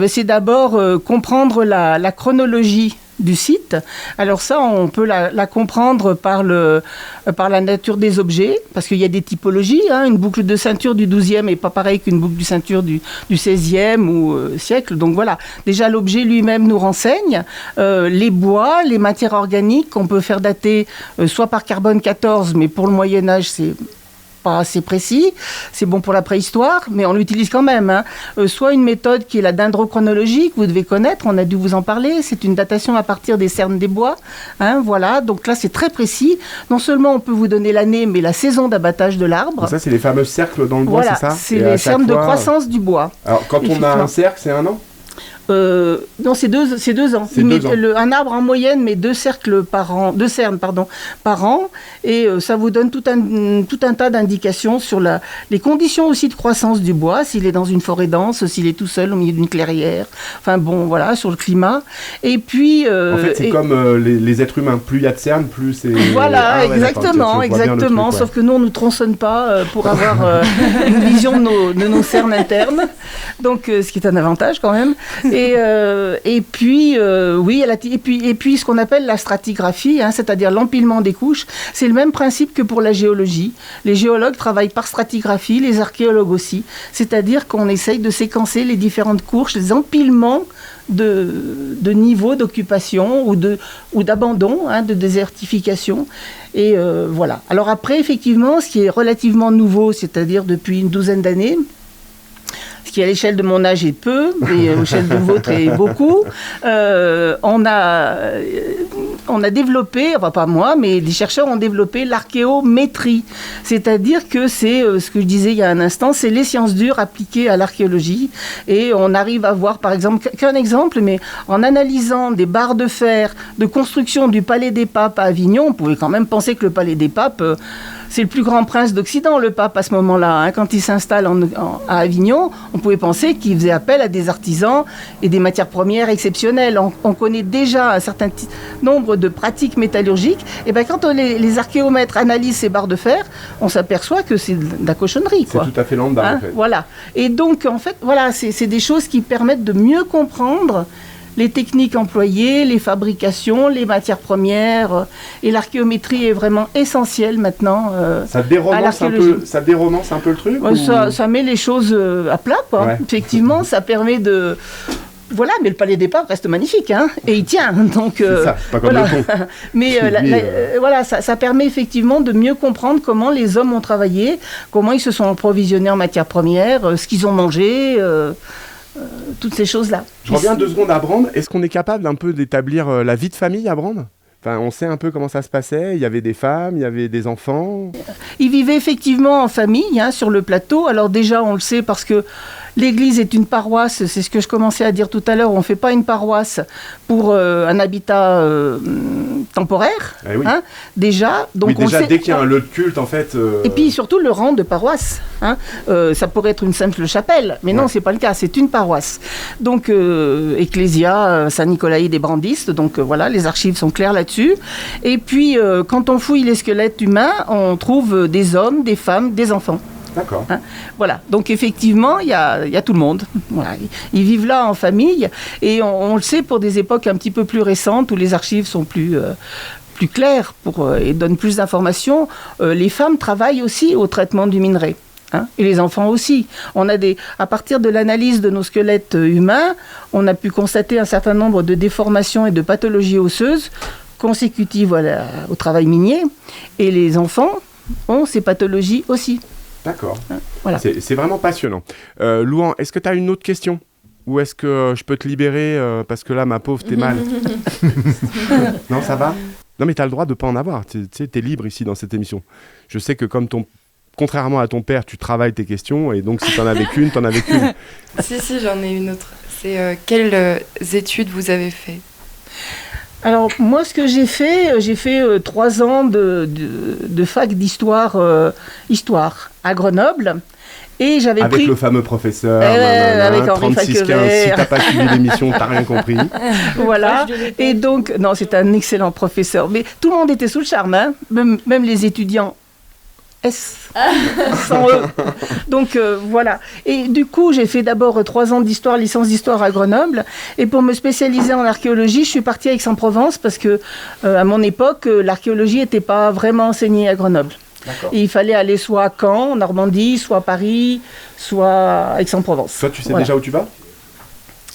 C'est d'abord comprendre la chronologie du site. Alors ça, on peut la comprendre par la nature des objets, parce qu'il y a des typologies. Hein. Une boucle de ceinture du XIIe n'est pas pareille qu'une boucle de ceinture du XVIe ou siècle. Donc voilà, déjà l'objet lui-même nous renseigne. Les bois, les matières organiques qu'on peut faire dater soit par carbone 14, mais pour le Moyen-Âge, c'est pas assez précis, c'est bon pour la préhistoire, mais on l'utilise quand même. Hein. Soit une méthode qui est la dendrochronologie, que vous devez connaître, on a dû vous en parler, c'est une datation à partir des cernes des bois. Hein, voilà, donc là c'est très précis. Non seulement on peut vous donner l'année, mais la saison d'abattage de l'arbre. Donc ça, c'est les fameux cercles dans le bois, voilà, c'est ça? C'est les cernes de croissance du bois. Alors quand on a un cercle, c'est un an? Non, c'est 2 ans. Un arbre en moyenne met 2 cercles par an, 2 cernes par an, et ça vous donne tout un tas d'indications sur les conditions aussi de croissance du bois, s'il est dans une forêt dense, s'il est tout seul au milieu d'une clairière. Enfin bon, voilà, sur le climat. Et puis en fait, c'est comme les êtres humains, plus il y a de cernes, plus c'est. Voilà, exactement. Sauf que nous, on ne tronçonne pas pour avoir une vision de nos cernes internes. Donc, ce qui est un avantage quand même. Et puis ce qu'on appelle la stratigraphie, hein, c'est-à-dire l'empilement des couches, c'est le même principe que pour la géologie. Les géologues travaillent par stratigraphie, les archéologues aussi. C'est-à-dire qu'on essaye de séquencer les différentes couches, les empilements de niveaux d'occupation ou d'abandon, hein, de désertification. Et voilà. Alors après, effectivement, ce qui est relativement nouveau, c'est-à-dire depuis une douzaine d'années, ce qui à l'échelle de mon âge est peu, mais à l'échelle de vôtre est beaucoup. On a développé, enfin pas moi, mais les chercheurs ont développé l'archéométrie. C'est-à-dire que c'est ce que je disais il y a un instant, c'est les sciences dures appliquées à l'archéologie. Et on arrive à voir, par exemple, qu'un exemple, mais en analysant des barres de fer de construction du Palais des Papes à Avignon, on pouvait quand même penser que le Palais des Papes... c'est le plus grand prince d'Occident, le pape, à ce moment-là. Hein. Quand il s'installe à Avignon, on pouvait penser qu'il faisait appel à des artisans et des matières premières exceptionnelles. On connaît déjà un certain nombre de pratiques métallurgiques. Et bien, quand les archéomètres analysent ces barres de fer, on s'aperçoit que c'est de la cochonnerie. C'est tout à fait lambda, hein, en fait. Voilà. Et donc, en fait, voilà, c'est des choses qui permettent de mieux comprendre les techniques employées, les fabrications, les matières premières. Et l'archéométrie est vraiment essentielle maintenant Ça à déromance un peu le truc Ouais, ou- ça met les choses à plat, quoi. Ouais. Effectivement, ça permet de... Voilà, mais le palais des papes reste magnifique, hein, et il tient. Donc, C'est ça, pas comme voilà. le pont. Mais voilà, ça permet effectivement de mieux comprendre comment les hommes ont travaillé, comment ils se sont approvisionnés en matières premières, ce qu'ils ont mangé, toutes ces choses-là. Je reviens 2 secondes à Brande. Est-ce qu'on est capable un peu d'établir la vie de famille à Brande ? Enfin, on sait un peu comment ça se passait. Il y avait des femmes, il y avait des enfants. Ils vivaient effectivement en famille, hein, sur le plateau. Alors déjà, on le sait parce que l'église est une paroisse, c'est ce que je commençais à dire tout à l'heure, on ne fait pas une paroisse pour un habitat temporaire, Eh oui. hein, déjà. Donc Oui, on déjà, sait- dès qu'il y a un lieu de culte, en fait... Et puis surtout le rang de paroisse. Hein. Ça pourrait être une simple chapelle, mais non, Ouais. c'est pas le cas, c'est une paroisse. Donc, Ecclésia, Saint-Nicolas des Brandistes, donc voilà, les archives sont claires là-dessus. Et puis, quand on fouille les squelettes humains, on trouve des hommes, des femmes, des enfants. D'accord. Hein, voilà, donc effectivement, il y a tout le monde. Voilà. Ils vivent là en famille, et on le sait pour des époques un petit peu plus récentes, où les archives sont plus claires et donnent plus d'informations. Les femmes travaillent aussi au traitement du minerai. Hein, et les enfants aussi. À partir de l'analyse de nos squelettes humains, on a pu constater un certain nombre de déformations et de pathologies osseuses consécutives au travail minier. Et les enfants ont ces pathologies aussi. D'accord. Voilà. C'est vraiment passionnant. Louan, est-ce que tu as une autre question ? Ou est-ce que je peux te libérer parce que là, ma pauvre, t'es mal ? Non, ça va ? Non, mais tu as le droit de ne pas en avoir. Tu sais, tu es libre ici dans cette émission. Je sais que contrairement à ton père, tu travailles tes questions. Et donc, si tu en avais qu'une, tu en avais qu'une. Si, j'en ai une autre. C'est quelles études vous avez fait? Alors, moi, ce que j'ai fait 3 ans de fac d'histoire histoire à Grenoble. Et j'avais Avec pris... le fameux professeur, avec Henri 36-15, si Falquevet. t'as pas suivi l'émission, t'as rien compris. Voilà. Et donc, non, c'est un excellent professeur. Mais tout le monde était sous le charme, hein, même les étudiants. Sans eux. Donc voilà. Et du coup, j'ai fait d'abord 3 ans d'histoire, licence d'histoire à Grenoble. Et pour me spécialiser en archéologie, je suis partie à Aix-en-Provence parce que à mon époque, l'archéologie n'était pas vraiment enseignée à Grenoble. Et il fallait aller soit à Caen, en Normandie, soit à Paris, soit à Aix-en-Provence. Toi, tu sais Voilà. déjà où tu vas ?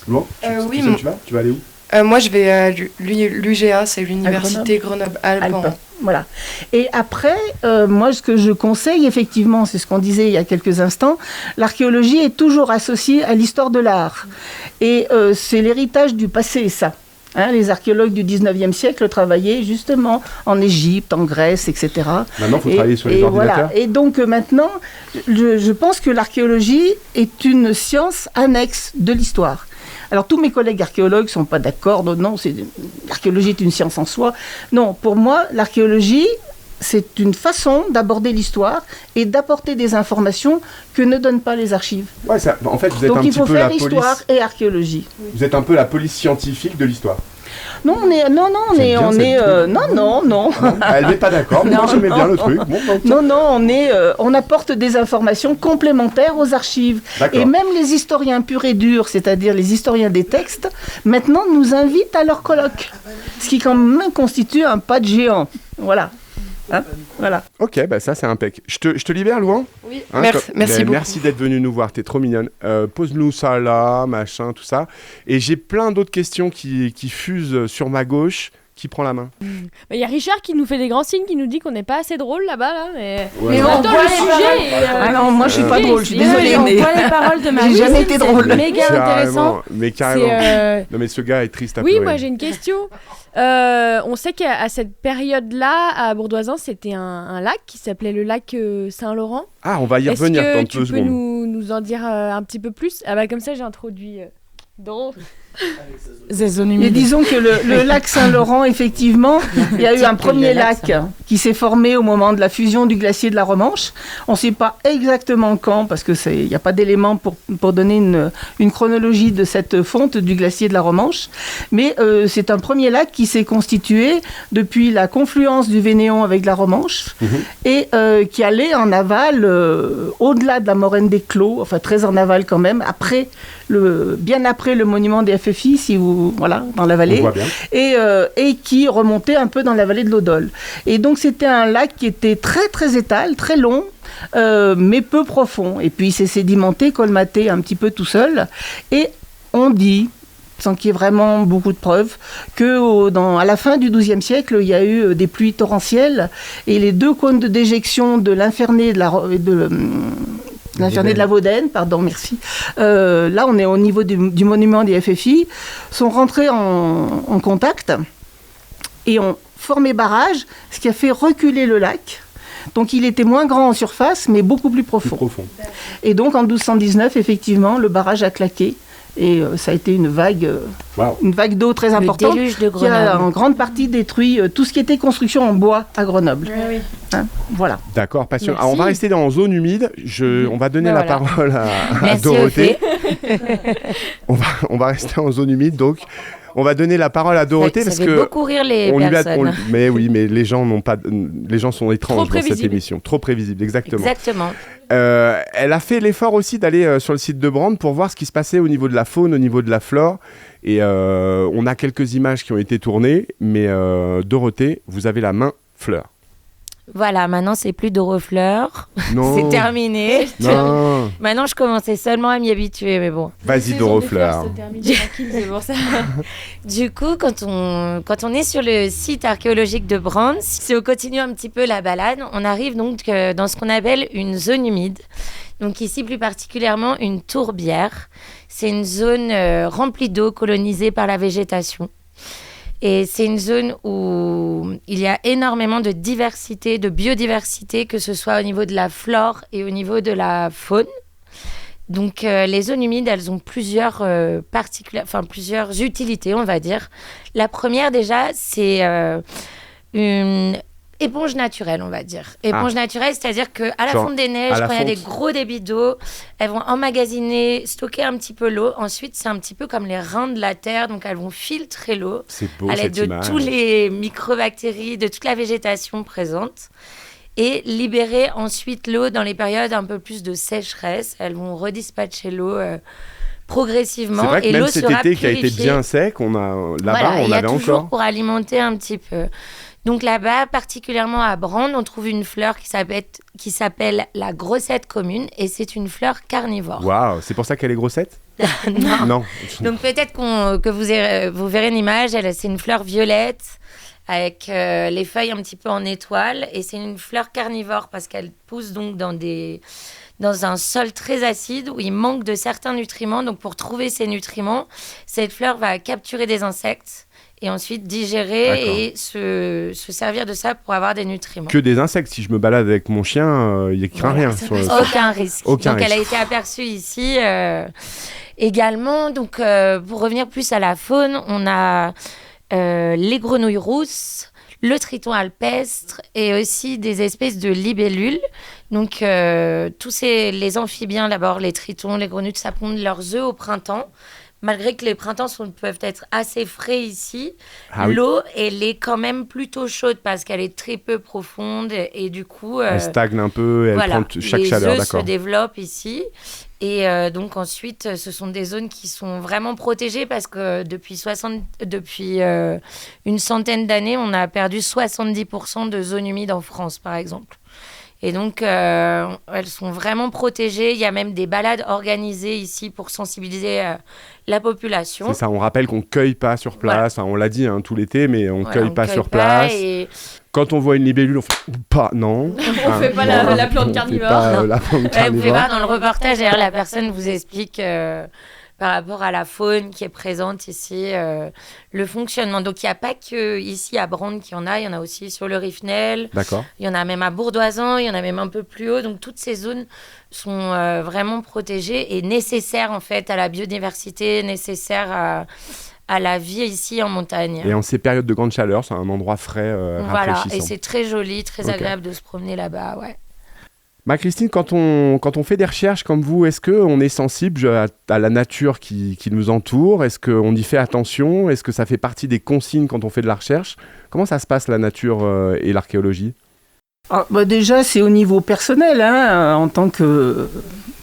Louan, Oui, tu sais où tu vas ? Tu vas aller où ? Moi, je vais à l'UGA, c'est l'université Grenoble-Alpes. Alpes. Voilà. Et après, moi, ce que je conseille, effectivement, c'est ce qu'on disait il y a quelques instants, l'archéologie est toujours associée à l'histoire de l'art. Et c'est l'héritage du passé, ça. Hein, les archéologues du 19e siècle travaillaient justement en Égypte, en Grèce, etc. Maintenant, il faut travailler sur les ordinateurs. Voilà. Et donc maintenant, je pense que l'archéologie est une science annexe de l'histoire. Alors tous mes collègues archéologues ne sont pas d'accord, non, l'archéologie est une science en soi. Non, pour moi, l'archéologie, c'est une façon d'aborder l'histoire et d'apporter des informations que ne donnent pas les archives. Ouais, en fait, vous êtes Donc un il petit faut peu la faire police. histoire et archéologie. Vous êtes un peu la police scientifique de l'histoire. Non, on est, non, Elle n'est pas d'accord, mais moi j'aimais bien le truc. Bon, on apporte des informations complémentaires aux archives. D'accord. Et même les historiens purs et durs, c'est-à-dire les historiens des textes, maintenant nous invitent à leur colloque. Ce qui quand même constitue un pas de géant. Voilà. Hein, voilà. Ok, bah ça c'est impec. Je te libère, Louan ? Oui, Hein, merci beaucoup. Merci d'être venu nous voir, t'es trop mignonne. Pose-nous ça là, machin, tout ça. Et j'ai plein d'autres questions qui fusent sur ma gauche. Qui prend la main ? Il y a Richard qui nous fait des grands signes, qui nous dit qu'on n'est pas assez drôle là-bas, là. Mais Ouais, on ouais. entend le sujet. Ah non, moi je suis pas drôle, je suis désolée. On Mais... voit les paroles de Marie. J'ai jamais été drôle. C'est méga intéressant. Mais carrément. C'est, Non mais ce gars est triste à Oui, pleurer. moi j'ai une question. On sait qu'à cette période-là, à Bourdoisin, c'était un lac qui s'appelait le lac Saint-Laurent. Ah, on va y revenir dans 2 Est-ce que tu peux secondes. nous en dire un petit peu plus? Ah bah comme ça j'ai introduit dans... Et disons que le lac Saint-Laurent, effectivement, il y a eu un premier lac qui s'est formé au moment de la fusion du glacier de la Romanche. On ne sait pas exactement quand, parce qu'il n'y a pas d'éléments pour donner une chronologie de cette fonte du glacier de la Romanche. Mais c'est un premier lac qui s'est constitué depuis la confluence du Vénéon avec la Romanche et qui allait en aval, au-delà de la moraine des Clos, enfin très en aval quand même, bien après le monument des FFI, dans la On vallée, voit bien. et qui remontait un peu dans la vallée de l'Odol. Et donc c'était un lac qui était très très étal, très long, mais peu profond. Et puis il s'est sédimenté, colmaté un petit peu tout seul. Et on dit, sans qu'il y ait vraiment beaucoup de preuves, qu'à la fin du XIIe siècle, il y a eu des pluies torrentielles et les 2 cônes de déjection de l'Infernet de la Vaudaine, merci. Là, on est au niveau du monument des FFI, sont rentrés en contact et ont formé barrage, ce qui a fait reculer le lac. Donc il était moins grand en surface, mais beaucoup plus profond. Et donc en 1219, effectivement, le barrage a claqué. Et ça a été une vague d'eau très importante déluge de qui a en grande partie détruit tout ce qui était construction en bois à Grenoble. Oui. Voilà. D'accord, passionnant. Merci. Alors, on va rester dans zone humide. On va donner la parole à Merci, Dorothée. On va rester en zone humide, donc. On va donner la parole à Dorothée Ça fait beaucoup rire les personnes. Mais oui, mais les gens sont étranges dans cette prévisibles. émission. Trop prévisible, exactement. Exactement. Elle a fait l'effort aussi d'aller sur le site de Brande pour voir ce qui se passait au niveau de la faune, au niveau de la flore. Et on a quelques images qui ont été tournées, mais Dorothée, vous avez la main fleur. Voilà, maintenant c'est plus Dorofleur. Non. C'est terminé. Non. Maintenant je commençais seulement à m'y habituer, mais bon. Vas-y, Dorofleur. C'est pour ça. Du coup, quand on est sur le site archéologique de Brande, si on continue un petit peu la balade, on arrive donc dans ce qu'on appelle une zone humide. Donc ici, plus particulièrement, une tourbière. C'est une zone remplie d'eau, colonisée par la végétation. Et c'est une zone où il y a énormément de diversité, de biodiversité, que ce soit au niveau de la flore et au niveau de la faune. Donc les zones humides, elles ont plusieurs plusieurs utilités, on va dire. La première déjà, c'est une éponge naturelle, on va dire. Éponge naturelle, c'est-à-dire qu'à la fonte des neiges, quand il y a des gros débits d'eau, elles vont emmagasiner, stocker un petit peu l'eau. Ensuite, c'est un petit peu comme les reins de la terre, donc elles vont filtrer l'eau à l'aide de tous les microbactéries, de toute la végétation présente. Et libérer ensuite l'eau dans les périodes un peu plus de sécheresse. Elles vont redispatcher l'eau progressivement. C'est vrai que et même l'eau cet sera été qui a été purifiée. bien sec, là-bas, on avait toujours encore. pour alimenter un petit peu. Donc là-bas, particulièrement à Brande, on trouve une fleur qui s'appelle la grossette commune et c'est une fleur carnivore. Waouh, c'est pour ça qu'elle est grossette? Non. Donc peut-être que vous verrez une image, c'est une fleur violette avec les feuilles un petit peu en étoile et c'est une fleur carnivore parce qu'elle pousse donc dans un sol très acide où il manque de certains nutriments. Donc pour trouver ces nutriments, cette fleur va capturer des insectes et ensuite digérer et se servir de ça pour avoir des nutriments. Que des insectes. Si je me balade avec mon chien, il n'y a craint rien. Aucun risque. Elle a été aperçue ici. Également, donc, pour revenir plus à la faune, on a les grenouilles rousses, le triton alpestre et aussi des espèces de libellules. Donc, tous les amphibiens, d'abord, les tritons, les grenouilles, ça pondent leurs œufs au printemps. Malgré que les printemps peuvent être assez frais ici, l'eau, elle est quand même plutôt chaude parce qu'elle est très peu profonde et du coup... elle stagne un peu, elle prend chaque chaleur, d'accord. Les œufs se développent ici. Et donc ensuite, ce sont des zones qui sont vraiment protégées parce que depuis une centaine d'années, on a perdu 70% de zones humides en France, par exemple. Et donc, elles sont vraiment protégées. Il y a même des balades organisées ici pour sensibiliser la population. C'est ça, on rappelle qu'on ne cueille pas sur place. Enfin, on l'a dit tout l'été, mais on ne cueille pas sur place. Et... Quand on voit une libellule, on fait pas, non. On ne fait pas la plante carnivore. La plante carnivore. Vous pouvez voir dans le reportage, d'ailleurs, la personne vous explique... par rapport à la faune qui est présente ici, le fonctionnement. Donc, il n'y a pas que ici à Brande qu'il y en a. Il y en a aussi sur le Rifnel. D'accord. Il y en a même à Bourdoisan. Il y en a même un peu plus haut. Donc, toutes ces zones sont vraiment protégées et nécessaires, en fait, à la biodiversité, nécessaires à la vie ici en montagne. Et en ces périodes de grande chaleur, c'est un endroit frais, rafraîchissant. Voilà, et c'est très joli, très agréable de se promener là-bas, ouais. Christine, quand on fait des recherches comme vous, est-ce qu'on est sensible à la nature qui nous entoure? Est-ce qu'on y fait attention? Est-ce que ça fait partie des consignes quand on fait de la recherche? Comment ça se passe, la nature et l'archéologie? Déjà, c'est au niveau personnel, en tant que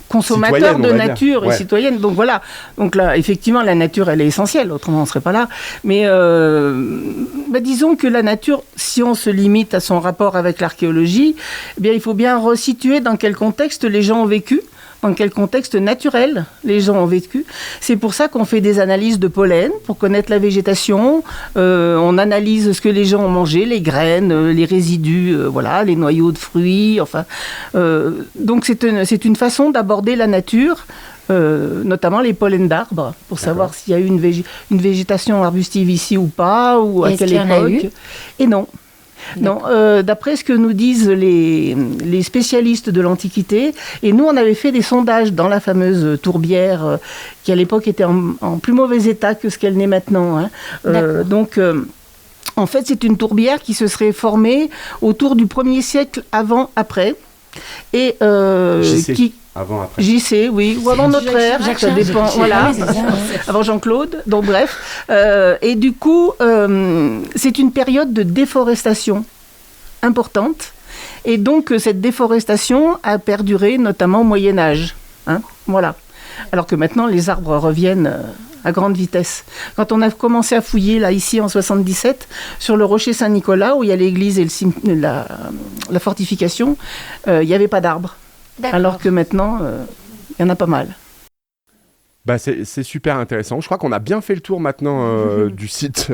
consommateurs Citoyenne, de on va dire. nature et Ouais. citoyennes. Donc voilà. Donc là, effectivement, la nature, elle est essentielle. Autrement, on ne serait pas là. Mais disons que la nature, si on se limite à son rapport avec l'archéologie, eh bien, il faut bien resituer dans quel contexte les gens ont vécu. Dans quel contexte naturel les gens ont vécu. C'est pour ça qu'on fait des analyses de pollen pour connaître la végétation. On analyse ce que les gens ont mangé, les graines, les résidus, voilà, les noyaux de fruits. Enfin, donc c'est une façon d'aborder la nature, notamment les pollens d'arbres, pour savoir s'il y a eu une végétation arbustive ici ou pas, ou à Est-ce quelle qu'il y en a eu époque. Et non. Non, d'après ce que nous disent les spécialistes de l'Antiquité, et nous on avait fait des sondages dans la fameuse tourbière qui à l'époque était en plus mauvais état que ce qu'elle n'est maintenant. Hein. Donc en fait c'est une tourbière qui se serait formée autour du 1er siècle avant-après. Et qui... Avant, après. JC, oui, ou avant notre ère, ça dépend, voilà, avant Jean-Claude, donc bref. Et du coup, c'est une période de déforestation importante, et donc cette déforestation a perduré notamment au Moyen-Âge, hein, voilà. Alors que maintenant, les arbres reviennent à grande vitesse. Quand on a commencé à fouiller, là, ici, en 77, sur le rocher Saint-Nicolas, où il y a l'église et la fortification, il n'y avait pas d'arbres. Alors que maintenant, il y en a pas mal. Bah c'est super intéressant. Je crois qu'on a bien fait le tour maintenant du site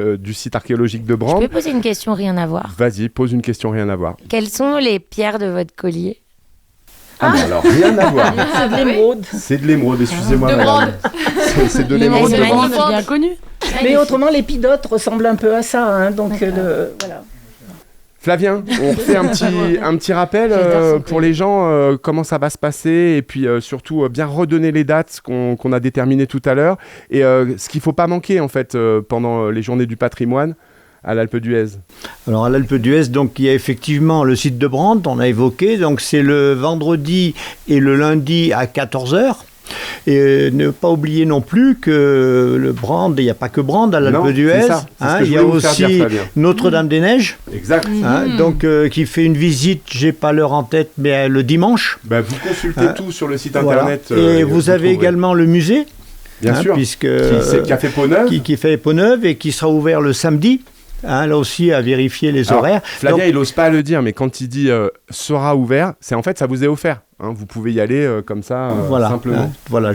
archéologique de Je Brande. peux poser une question, rien à voir. Vas-y, pose une question, rien à voir. Quelles sont les pierres de votre collier? Mais alors, rien à voir. C'est de l'émeraude. C'est de l'émeraude, excusez-moi. De madame. Brande. C'est de L'émeraude l'émeraude de de Brande. Brande, c'est bien connu. Mais autrement, l'épidote ressemble un peu à ça, hein, donc voilà. Flavien, on refait un petit rappel pour les gens, comment ça va se passer, et puis surtout bien redonner les dates qu'on a déterminées tout à l'heure, et ce qu'il ne faut pas manquer en fait pendant les journées du patrimoine à l'Alpe d'Huez. Alors à l'Alpe d'Huez, donc il y a effectivement le site de Brande, on a évoqué, donc c'est le vendredi et le lundi à 14h. Et ne pas oublier non plus que le Brande, il n'y a pas que Brande à l'Alpe d'Huez, il y a aussi Notre-Dame-des-Neiges, exact. Donc qui fait une visite, j'ai pas l'heure en tête, mais le dimanche. Bah, vous consultez tout sur le site internet. Et vous avez également le musée, bien sûr, puisque qui a fait Pont-Neuve, qui fait Pont-Neuve et qui sera ouvert le samedi. Là aussi, à vérifier les horaires. Flavien, il n'ose pas le dire, mais quand il dit sera ouvert, c'est en fait, ça vous est offert. Hein, vous pouvez y aller comme ça, simplement. Voilà.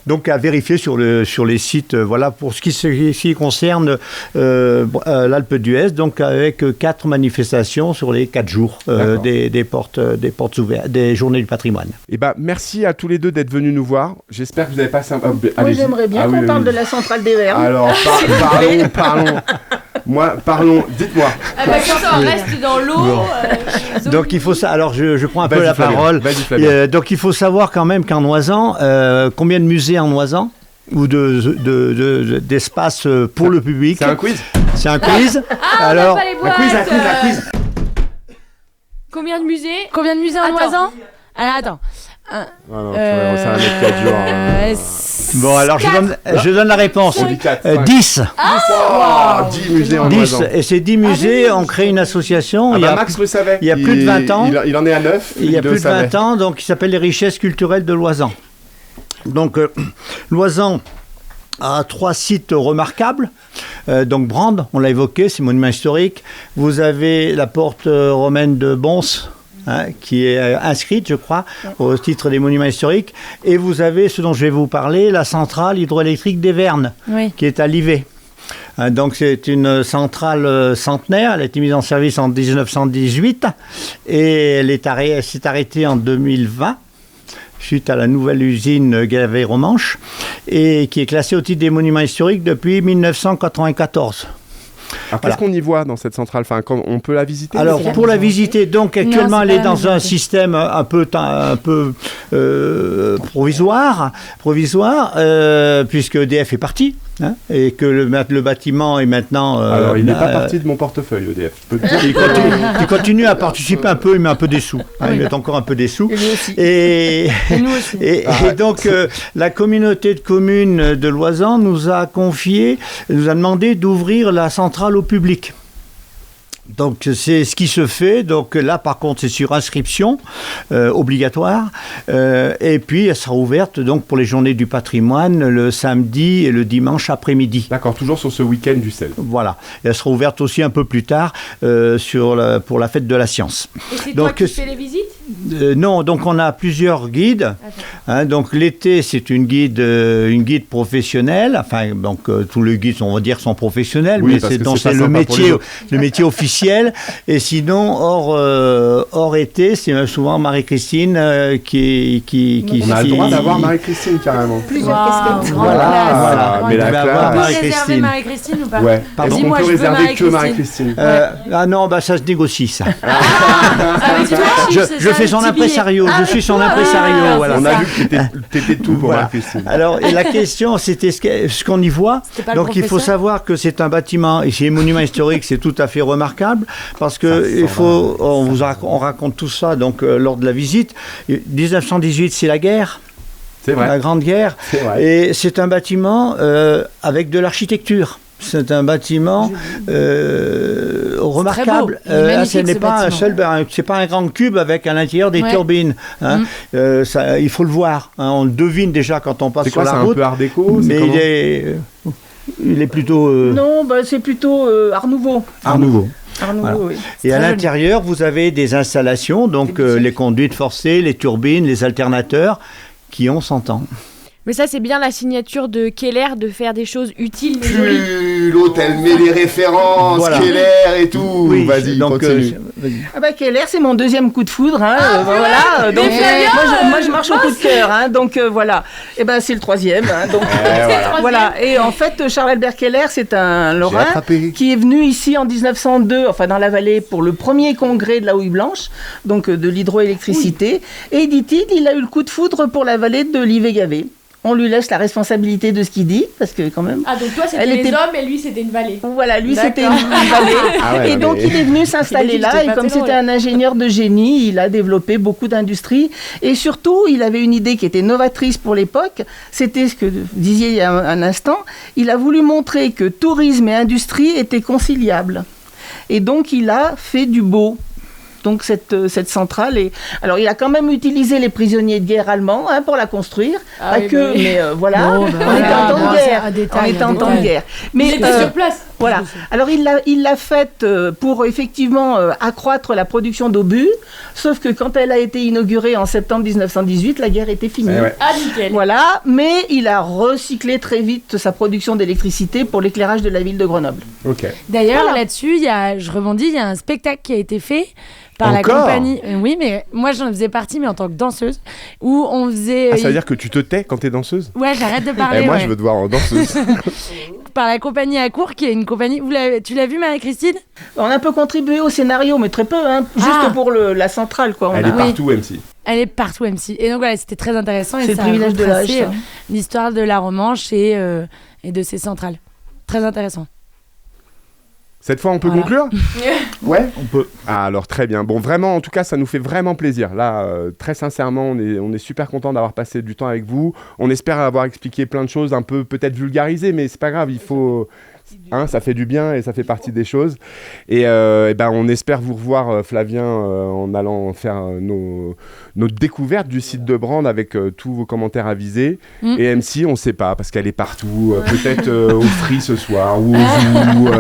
Donc, à vérifier sur les sites, pour ce qui concerne l'Alpe d'Huez, donc avec 4 manifestations sur les 4 jours des portes ouvertes, des journées du patrimoine. Et merci à tous les deux d'être venus nous voir. J'espère que vous avez passé un... Moi, j'aimerais bien qu'on parle de la centrale des Vernes. Alors, parlons, dites-moi. Quand on reste dans l'eau. Donc il faut ça. Alors je prends un peu la Flavien. parole. Flavien. Donc il faut savoir quand même qu'en Oisan, combien de musées en Oisan ou d'espace pour le public. C'est un quiz. C'est un quiz. Alors, un quiz. Combien de musées en Oisan? Alors attends. C'est un mec qui a dur. Bon, alors je donne la réponse. 10. 10 musées en 10. Oisan. Et ces 10 musées ont créé une association. Max le savait. Il y a plus de 20 ans. Il en est à 9. Il y a plus de 20 ans, donc qui s'appelle les richesses culturelles de l'Oisan. Donc, l'Oisan a 3 sites remarquables. Donc, Brande, on l'a évoqué, c'est monument historique. Vous avez la porte romaine de Bons, qui est inscrite, je crois, au titre des monuments historiques. Et vous avez, ce dont je vais vous parler, la centrale hydroélectrique des Vernes, qui est à Livet. Donc c'est une centrale centenaire, elle a été mise en service en 1918 et elle s'est arrêtée en 2020 suite à la nouvelle usine Gavet-Romanche et qui est classée au titre des monuments historiques depuis 1994. Alors, qu'est-ce qu'on y voit dans cette centrale? On peut la visiter? Alors, pour la visiter, donc actuellement, elle est dans un système un peu provisoire, puisque EDF est parti, et que le bâtiment est maintenant... Alors, il n'est pas parti de mon portefeuille, EDF. Il continue à participer un peu, il met un peu des sous. Il met encore un peu des sous. Et donc, la communauté de communes de l'Oisan nous a demandé d'ouvrir la centrale au public. Donc c'est ce qui se fait. Donc là par contre c'est sur inscription obligatoire. Et puis elle sera ouverte donc pour les journées du patrimoine le samedi et le dimanche après-midi. D'accord, toujours sur ce week-end du sel. Voilà. Et elle sera ouverte aussi un peu plus tard pour la fête de la science. Et c'est Donc, toi qui fais les visites? Non, donc on a plusieurs guides. Donc l'été c'est une guide professionnelle. Enfin donc tous les guides on va dire sont professionnels, Oui, mais parce que c'est c'est le pas métier officiel. Et sinon hors été c'est souvent Marie-Christine qui On a le droit d'avoir Marie-Christine carrément. Plusieurs casquettes. Voilà, mais la Tu vas classe. avoir On peut réserver Marie-Christine. Marie-Christine ou pas? Ouais. Est-ce Vas-y, qu'on moi, peut je veux réserver que Marie-Christine. Marie-Christine? Ah non, ça se négocie ça. Ah, mais tu vois, Je fais son impresario, je suis son impresario, voilà. On a vu que t'étais tout pour Voilà. Marie-Christine. Alors, et la question, c'était ce qu'on y voit. C'était pas le Donc, il faut professeur savoir que c'est un bâtiment, et c'est un monument historique, c'est tout à fait remarquable, parce que on raconte tout ça donc lors de la visite. 1918, c'est la guerre. C'est vrai. La Grande Guerre. C'est vrai. Et c'est un bâtiment avec de l'architecture. C'est un bâtiment remarquable. Il est magnifique, Ce n'est ce pas bâtiment. c'est pas un grand cube avec à l'intérieur des Ouais. turbines. Hein. Il faut le voir. Hein. On le devine déjà quand on passe C'est sur quoi, c'est la un route. peu art déco? Mais comment il est plutôt Non, c'est plutôt Art Nouveau. Art nouveau. Art Nouveau, Voilà. oui. Et à très joli. l'intérieur, vous avez des installations, donc les conduites forcées, les turbines, les alternateurs, qui ont 100 ans. Mais ça, c'est bien la signature de Keller de faire des choses utiles mais jolies. Plus l'hôtel met les références, Voilà. Keller et tout. Oui, Vas-y, donc continue. Ah bah Keller, c'est mon deuxième coup de foudre. Hein, voilà. Donc moi je marche au coup de cœur. Hein, donc voilà. Et ben c'est le troisième. Hein, donc voilà. Et en fait, Charles Albert Keller, c'est un Lorrain attrapé. qui est venu ici en 1902, enfin dans la vallée, pour le premier congrès de la houille blanche, donc de l'hydroélectricité. Et dit-il, il a eu le coup de foudre pour la vallée de l'Ivée-Gavé. On lui laisse la responsabilité de ce qu'il dit, parce que quand même. Ah, donc toi, c'était Elle les était- hommes et lui, c'était une vallée. Voilà, lui c'était une D'accord. vallée. Ah ouais, Et non, donc mais- il est venu s'installer Il a dit que là, c'était et pas comme très c'était loin. un ingénieur de génie, il a développé beaucoup d'industries. Et surtout, il avait une idée qui était novatrice pour l'époque, c'était ce que vous disiez il y a un instant, il a voulu montrer que tourisme et industrie étaient conciliables. Et donc il a fait du beau. Donc cette centrale. Et alors il a quand même utilisé les prisonniers de guerre allemands pour la construire. Ah Pas oui, que, bah oui. mais voilà. Bon, bah on voilà. était en temps Non, de c'est guerre. un détail, On était un en temps de détail. guerre. Il Mais était sur place. voilà. Alors il l'a faite pour effectivement accroître la production d'obus, sauf que quand elle a été inaugurée en septembre 1918, la guerre était finie. Eh ouais. Ah, nickel. Voilà, mais il a recyclé très vite sa production d'électricité pour l'éclairage de la ville de Grenoble. Ok. D'ailleurs, Voilà. là-dessus, je rebondis, il y a un spectacle qui a été fait par Encore la compagnie. Oui, mais moi, j'en faisais partie, mais en tant que danseuse, où on faisait. Ah, ça veut dire que tu te tais quand t'es danseuse? Ouais, j'arrête de Et parler. moi, ouais. je veux te voir en danseuse. Par la compagnie Accourt, qui est une compagnie. Tu l'as vu, Marie-Christine? On a un peu contribué au scénario, mais très peu, juste Ah. pour la centrale. Quoi. Elle est partout, MC. Elle est partout, MC. Et donc voilà, c'était très intéressant. Et C'est le ça a privilège de l'âge, retracé, ça. l'histoire de la Romanche et de ses centrales. Très intéressant. Cette fois, on peut Voilà. conclure? Ouais, On peut. Ah, alors très bien. Bon, vraiment, en tout cas, ça nous fait vraiment plaisir. Là, très sincèrement, on est super content d'avoir passé du temps avec vous. On espère avoir expliqué plein de choses, un peu peut-être vulgarisées, mais c'est pas grave. Il faut, ça fait du bien et ça fait partie des choses. Et ben, on espère vous revoir, Flavien, en allant faire nos découvertes du site de Brande avec tous vos commentaires avisés. Et MC, on sait pas parce qu'elle est partout. Peut-être au Free ce soir ou au Zoo,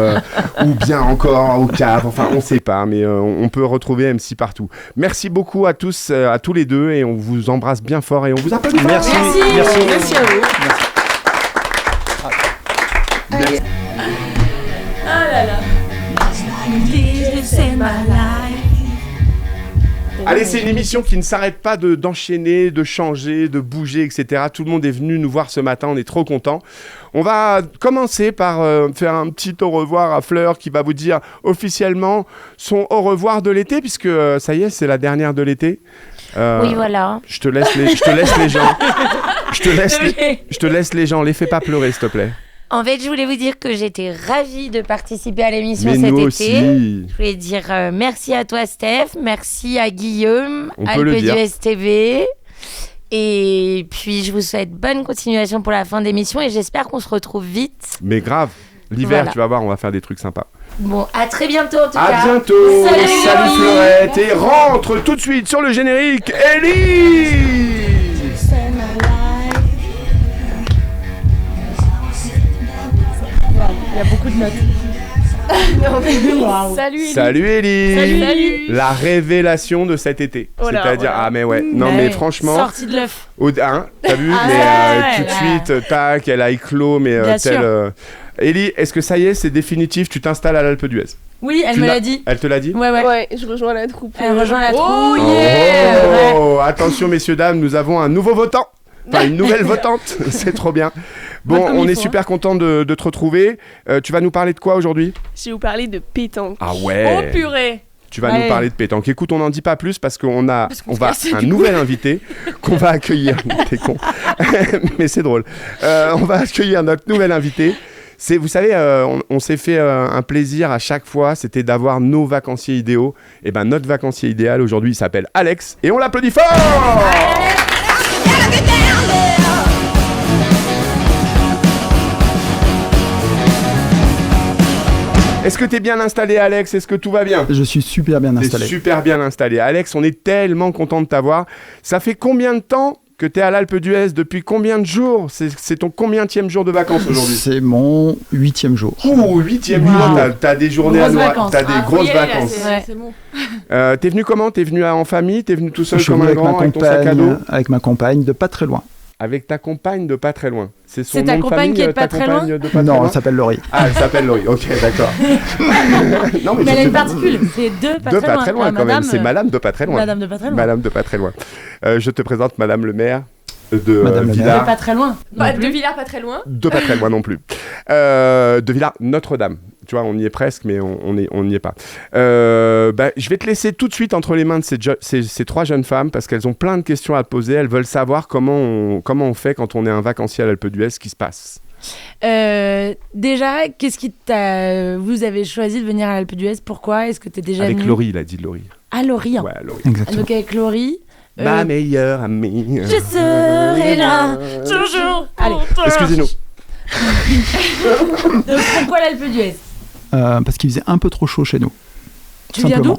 ou bien encore au Cap. Enfin, on sait pas, mais on peut retrouver MC partout. Merci beaucoup à tous, à tous les deux, et on vous embrasse bien fort et on vous applaudit. Merci. Merci à vous. Allez, c'est une émission qui ne s'arrête pas d'enchaîner, de changer, de bouger, etc. Tout le monde est venu nous voir ce matin, on est trop contents. On va commencer par faire un petit au revoir à Fleur qui va vous dire officiellement son au revoir de l'été, puisque ça y est, c'est la dernière de l'été. Oui, voilà. Je te laisse les gens. Je te laisse les gens, les fais pas pleurer, s'il te plaît. En fait, je voulais vous dire que j'étais ravie de participer à l'émission Mais cet nous été. aussi. Je voulais dire merci à toi, Steph. Merci à Guillaume, On peut le Alpe du dire. STV. Et puis, je vous souhaite bonne continuation pour la fin d'émission et j'espère qu'on se retrouve vite. Mais grave, l'hiver, Voilà. tu vas voir, on va faire des trucs sympas. Bon, à très bientôt en tout cas. À bientôt. Salut Fleurette. Et rentre tout de suite sur le générique, Ellie. Il y a beaucoup de notes. Wow. Salut Ellie. Salut Ellie. Salut. La révélation de cet été. Oh là, C'est-à-dire, oh là. ah mais ouais, non mais franchement, Sortie de l'œuf. t'as vu, Ah, mais ouais, tout de ouais. suite, tac, elle a éclos, mais Bien tel. sûr. Ellie, est-ce que ça y est, c'est définitif, tu t'installes à l'Alpe d'Huez? Oui, elle Tu me l'as- l'a dit. Elle te l'a dit? Ouais, ouais. Ouais, je rejoins la troupe. Elle rejoint la troupe. Oh Oh, yeah. attention messieurs dames, nous avons un nouveau votant. Enfin, une nouvelle votante, c'est trop bien. Bon, Comme on il est faut, super content de te retrouver. Tu vas nous parler de quoi aujourd'hui? Je vais vous parler de pétanque. Ah Oh ouais. purée. Tu vas Ouais. nous parler de pétanque. Écoute, on n'en dit pas plus parce qu'on a, Parce qu'on on se va casse, un du nouvel invité qu'on va accueillir. T'es con, mais c'est drôle. On va accueillir notre nouvel invité. C'est, vous savez, on s'est fait un plaisir à chaque fois, c'était d'avoir nos vacanciers idéaux. Et ben notre vacancier idéal aujourd'hui, il s'appelle Alex et on l'applaudit fort. Est-ce que t'es bien installé, Alex? Est-ce que tout va bien? Je suis super bien T'es installé. super bien installé. Alex, on est tellement content de t'avoir. Ça fait combien de temps que t'es à l'Alpe d'Huez? Depuis combien de jours? C'est ton combienième jour de vacances aujourd'hui? C'est mon 8e jour. Ouh, 8e jour, t'as des journées Grosses à noix, vacances. t'as des Ah, faut grosses y aller, là, vacances. c'est bon. T'es venu comment? T'es venu en famille? T'es venu tout seul Je suis comme venu un grand avec ton sac à dos? avec ma compagne de pas très loin. Avec ta compagne de pas très loin. C'est son C'est ta nom de compagne famille, qui est de ta pas très compagne loin de pas très Non, loin elle s'appelle Laurie. Ah, elle s'appelle Laurie. Ok, d'accord. Non, Mais elle a je une sais- particule. C'est deux pas de très pas loin. très loin La quand même. madame, C'est Madame de pas très loin. Madame de pas très loin. Madame de pas très loin. Je te présente Madame le maire de Madame le maire. De Villars. pas très loin. Bah, non de plus. Villars, pas très loin. De pas très loin non plus. De Villars Notre-Dame. Tu vois, on y est presque, mais on n'y est pas. Je vais te laisser tout de suite entre les mains de ces trois jeunes femmes parce qu'elles ont plein de questions à te poser. Elles veulent savoir comment on fait quand on est un vacancier à l'Alpe d'Huez, ce qui se passe. Déjà, qu'est-ce qui t'a. Vous avez choisi de venir à l'Alpe d'Huez. Pourquoi? Est-ce que t'es déjà Avec venu Laurie, il a dit Laurie. Ah, Laurie. hein. Ouais, Laurie. Exactement. Donc avec Laurie. Ma meilleure amie. Je serai là, toujours. Allez, Excusez-nous. donc pourquoi l'Alpe d'Huez? Parce qu'il faisait un peu trop chaud chez nous. Tu viens d'où?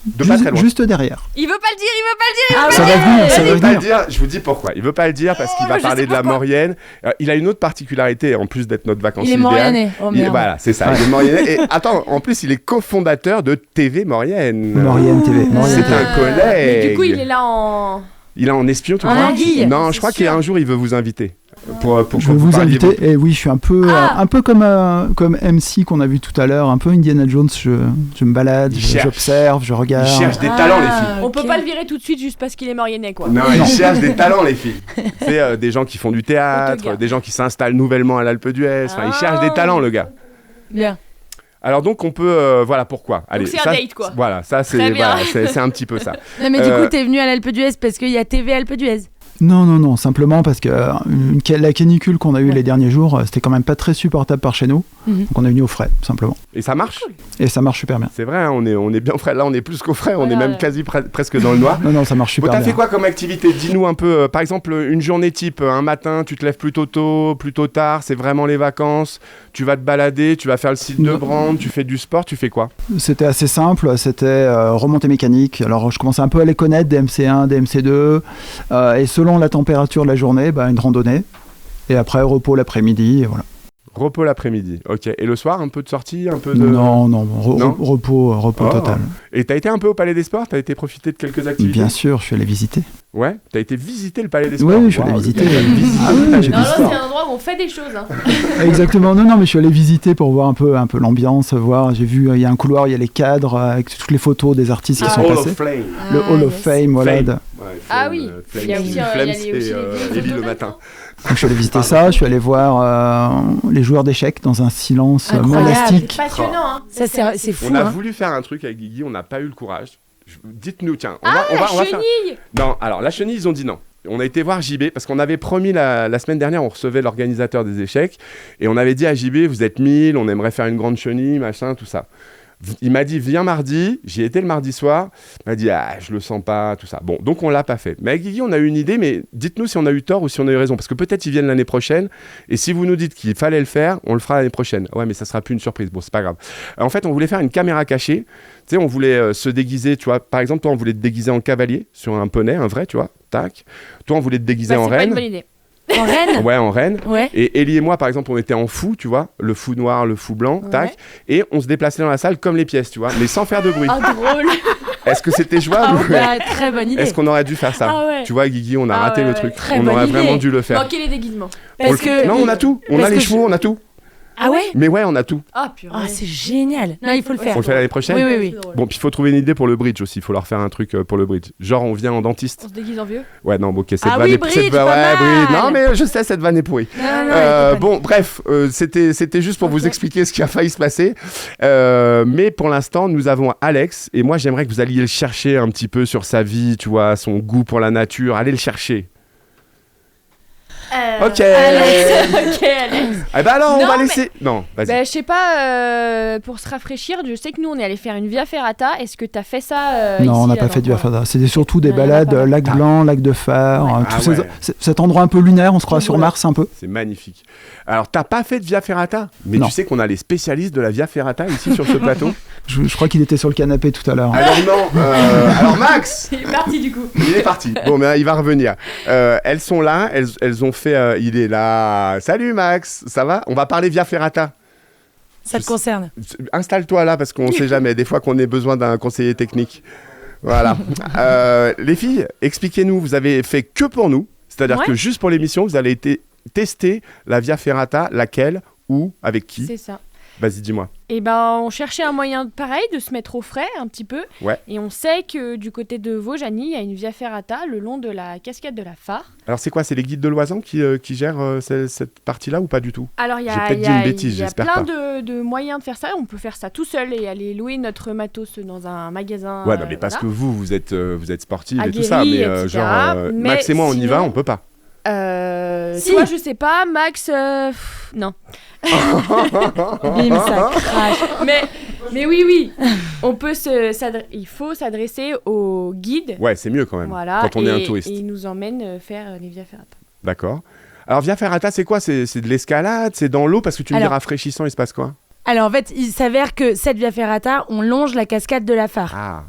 De pas très loin. Juste derrière. Il veut pas le dire, il veut pas le dire. Ah Ça va venir, ça Il va veut pas le venir. dire, je vous dis pourquoi. Il veut pas le dire parce qu'il va je parler sais de la pourquoi. Maurienne. Il a une autre particularité en plus d'être notre vacancier Il est idéal. Mauriennais. Oh merde. Voilà, c'est ça. Il est Mauriennais. Et attends, en plus, il est cofondateur de TV Maurienne. Maurienne TV. C'est Maurienne TV. un collègue. Mais du coup, il est là en. Il est en espion, tu En crois? anguille. Non, C'est je crois sûr. qu'un jour, il veut vous inviter. Pour Je que vais vous parliez inviter. Et oui, je suis un peu, Ah. un peu comme MC qu'on a vu tout à l'heure, un peu Indiana Jones. Je me balade, Il cherche. j'observe, je Il regarde. cherche des talents, les filles. On peut ok. pas le virer tout de suite juste parce qu'il est Mauriennais, quoi. Non, il cherche des talents, les filles. C'est des gens qui font du On te théâtre, garde. des gens qui s'installent nouvellement à l'Alpe d'Huez. Enfin, il Ah. cherche des talents, le gars. Bien. Alors donc on peut voilà pourquoi. Allez, c'est un ça, date, quoi. Voilà, ça c'est Très bien. voilà, c'est un petit peu ça. Non, mais du Euh, coup, t'es venu à l'Alpe d'Huez parce qu'il y a TV Alpe d'Huez. Non, simplement parce que la canicule qu'on a eue les derniers jours, c'était quand même pas très supportable par chez nous. Mhm. Donc on est venu au frais, tout simplement. Et ça marche. Et ça marche super bien. C'est vrai, hein, on est bien frais. Là, on est plus qu'au frais, on Voilà, est même ouais. quasi presque dans le noir. Non, ça marche Bon, super t'as bien. fait quoi comme activité? Dis-nous un peu. Par exemple, une journée type. Un matin, tu te lèves plutôt tôt, plutôt tard. C'est vraiment les vacances. Tu vas te balader, tu vas faire le site de Non. Brande, tu fais du sport, tu fais quoi? C'était assez simple, c'était remontée mécanique. Alors je commençais un peu à les connaître, des MC1, des MC2, et selon la température de la journée, une randonnée, et après repos l'après-midi, et voilà. Repos l'après-midi. Ok. Et le soir, un peu de sortie, un peu de. Non, Non repos Oh. total. Et t'as été un peu au Palais des Sports? T'as été profiter de quelques activités? Bien sûr, je suis allé visiter. Ouais. T'as été visiter le Palais des Sports? Oui, je suis allé Waouh, visiter. le gars, il a visité Ah le oui, Palais j'ai des Non, Sports. non, c'est un endroit où on fait des choses. Hein. Exactement, non, mais je suis allé visiter pour voir un peu l'ambiance, voir, j'ai vu, il y a un couloir, il y a les cadres avec toutes les photos des artistes qui sont Hall passés. of Flame. Le Hall of Fame, voilà. Fame. de- Ouais, Ah Flame, oui. Flame, Il y a aussi Flame, il y a c'est aussi les Ellie le photos matin. Donc, je suis allé visiter ça, je suis allé voir les joueurs d'échecs dans un silence Incroyable. monastique. C'est passionnant, hein. Ça, c'est fou. On a hein. voulu faire un truc avec Guigui, on n'a pas eu le courage. Dites-nous, tiens. Ah, la faire... chenille. Non, alors la chenille, ils ont dit non. On a été voir JB parce qu'on avait promis la semaine dernière, on recevait l'organisateur des échecs et on avait dit à JB, vous êtes 1000, on aimerait faire une grande chenille, machin, tout ça. Il m'a dit, viens mardi. J'y étais le mardi soir. Il m'a dit, je le sens pas, tout ça. Bon, donc on l'a pas fait. Mais avec Guigui, on a eu une idée, mais dites-nous si on a eu tort ou si on a eu raison. Parce que peut-être ils viennent l'année prochaine. Et si vous nous dites qu'il fallait le faire, on le fera l'année prochaine. Ouais, mais ça sera plus une surprise. Bon, c'est pas grave. En fait, on voulait faire une caméra cachée. Tu sais, on voulait se déguiser, tu vois. Par exemple, toi, on voulait te déguiser en cavalier sur un poney, un vrai, tu vois. Tac. Toi, on voulait te déguiser en C'est pas reine. une bonne idée. En reine. Ouais, en reine. Ouais. Et Ellie et moi, par exemple, on était en fou, tu vois, le fou noir, le fou blanc, tac, et on se déplaçait dans la salle comme les pièces, tu vois, mais sans faire de bruit. Ah, drôle. Est-ce que c'était jouable Très bonne idée. Est-ce qu'on aurait dû faire ça? Ah ouais. Tu vois, Guigui, on a raté le truc. Très On bonne aurait idée. vraiment dû le faire. Manquer les déguisements. Parce que... Non, on a tout. On a les chevaux, on a tout. Ah ouais? Mais ouais, on a tout. Ah, purée. Ah, c'est génial. Non, il faut le faire. On le fait l'année prochaine? Oui, oui, oui. Bon, puis il faut trouver une idée pour le bridge aussi. Il faut leur faire un truc pour le bridge. Genre, on vient en dentiste. On se déguise en vieux. Ouais, non, ok, cette Ah vanne oui, est bridge, cette pas mal. bridge. Non, mais je sais, cette vanne est pourrie. Non, elle était pas Bon, bref, c'était juste pour vous expliquer ce qui a failli se passer. Mais pour l'instant, nous avons Alex. Et moi, j'aimerais que vous alliez le chercher un petit peu sur sa vie, tu vois, son goût pour la nature. Allez le chercher. Ok. Alex. Ok, Alex. Eh ben alors, on Non, va mais- laisser. Non, vas-y. Ben, je sais pas, pour se rafraîchir, je sais que nous on est allé faire une Via Ferrata. Est-ce que t'as fait ça Non, ici, on n'a à pas fait du l'endroit Ferrata. C'était surtout des Ouais, il y en a balades, pas. lac blanc, lac de Phare, Ouais. tous Ah ouais. cet endroit un peu lunaire, on se croit sur Voilà. Mars un peu. C'est magnifique. Alors, t'as pas fait de Via Ferrata? Mais Non. tu sais qu'on a les spécialistes de la Via Ferrata ici sur ce plateau? Je crois qu'il était sur le canapé tout à l'heure. Alors non. Alors Max, Il est parti du coup. il est parti. Bon, mais il va revenir. Elles sont là. Elles ont fait. Il est là. Salut Max. Ça va? On va parler Via Ferrata. Ça te concerne. Installe-toi là parce qu'on sait jamais. Des fois qu'on ait besoin d'un conseiller technique. Voilà. Les filles, expliquez-nous. Vous avez fait que pour nous. C'est-à-dire Ouais. que juste pour l'émission, vous allez été tester la Via Ferrata. Laquelle? Où? Avec qui? C'est ça. Vas-y, dis-moi. Et ben, on cherchait un moyen pareil de se mettre au frais un petit peu. Ouais. Et on sait que du côté de Vaujany, il y a une Via Ferrata le long de la cascade de la Phare. Alors c'est quoi? C'est les guides de Loisan qui gèrent cette partie-là ou pas du tout? Alors il y J'ai a, peut-être il y dit a- une bêtise, il y a j'espère plein pas. de moyens de faire ça. On peut faire ça tout seul et aller louer notre matos dans un magasin. Ouais, non, mais parce voilà. que vous êtes sportive et tout Aguerri, ça, mais etc. genre Mais Max et moi on y va, sinon- on peut pas. Si. Toi, je sais pas, Max, non. Bim, ça crache. Mais oui, on peut il faut s'adresser au guide. Ouais, c'est mieux quand même. Voilà, quand on est un touriste. Et il nous emmène faire les Via Ferrata. D'accord. Alors Via Ferrata, c'est quoi? C'est de l'escalade? C'est dans l'eau? Parce que tu me dis Alors- rafraîchissant, il se passe quoi? Alors en fait, il s'avère que cette Via Ferrata, on longe la cascade de la Phare. Ah.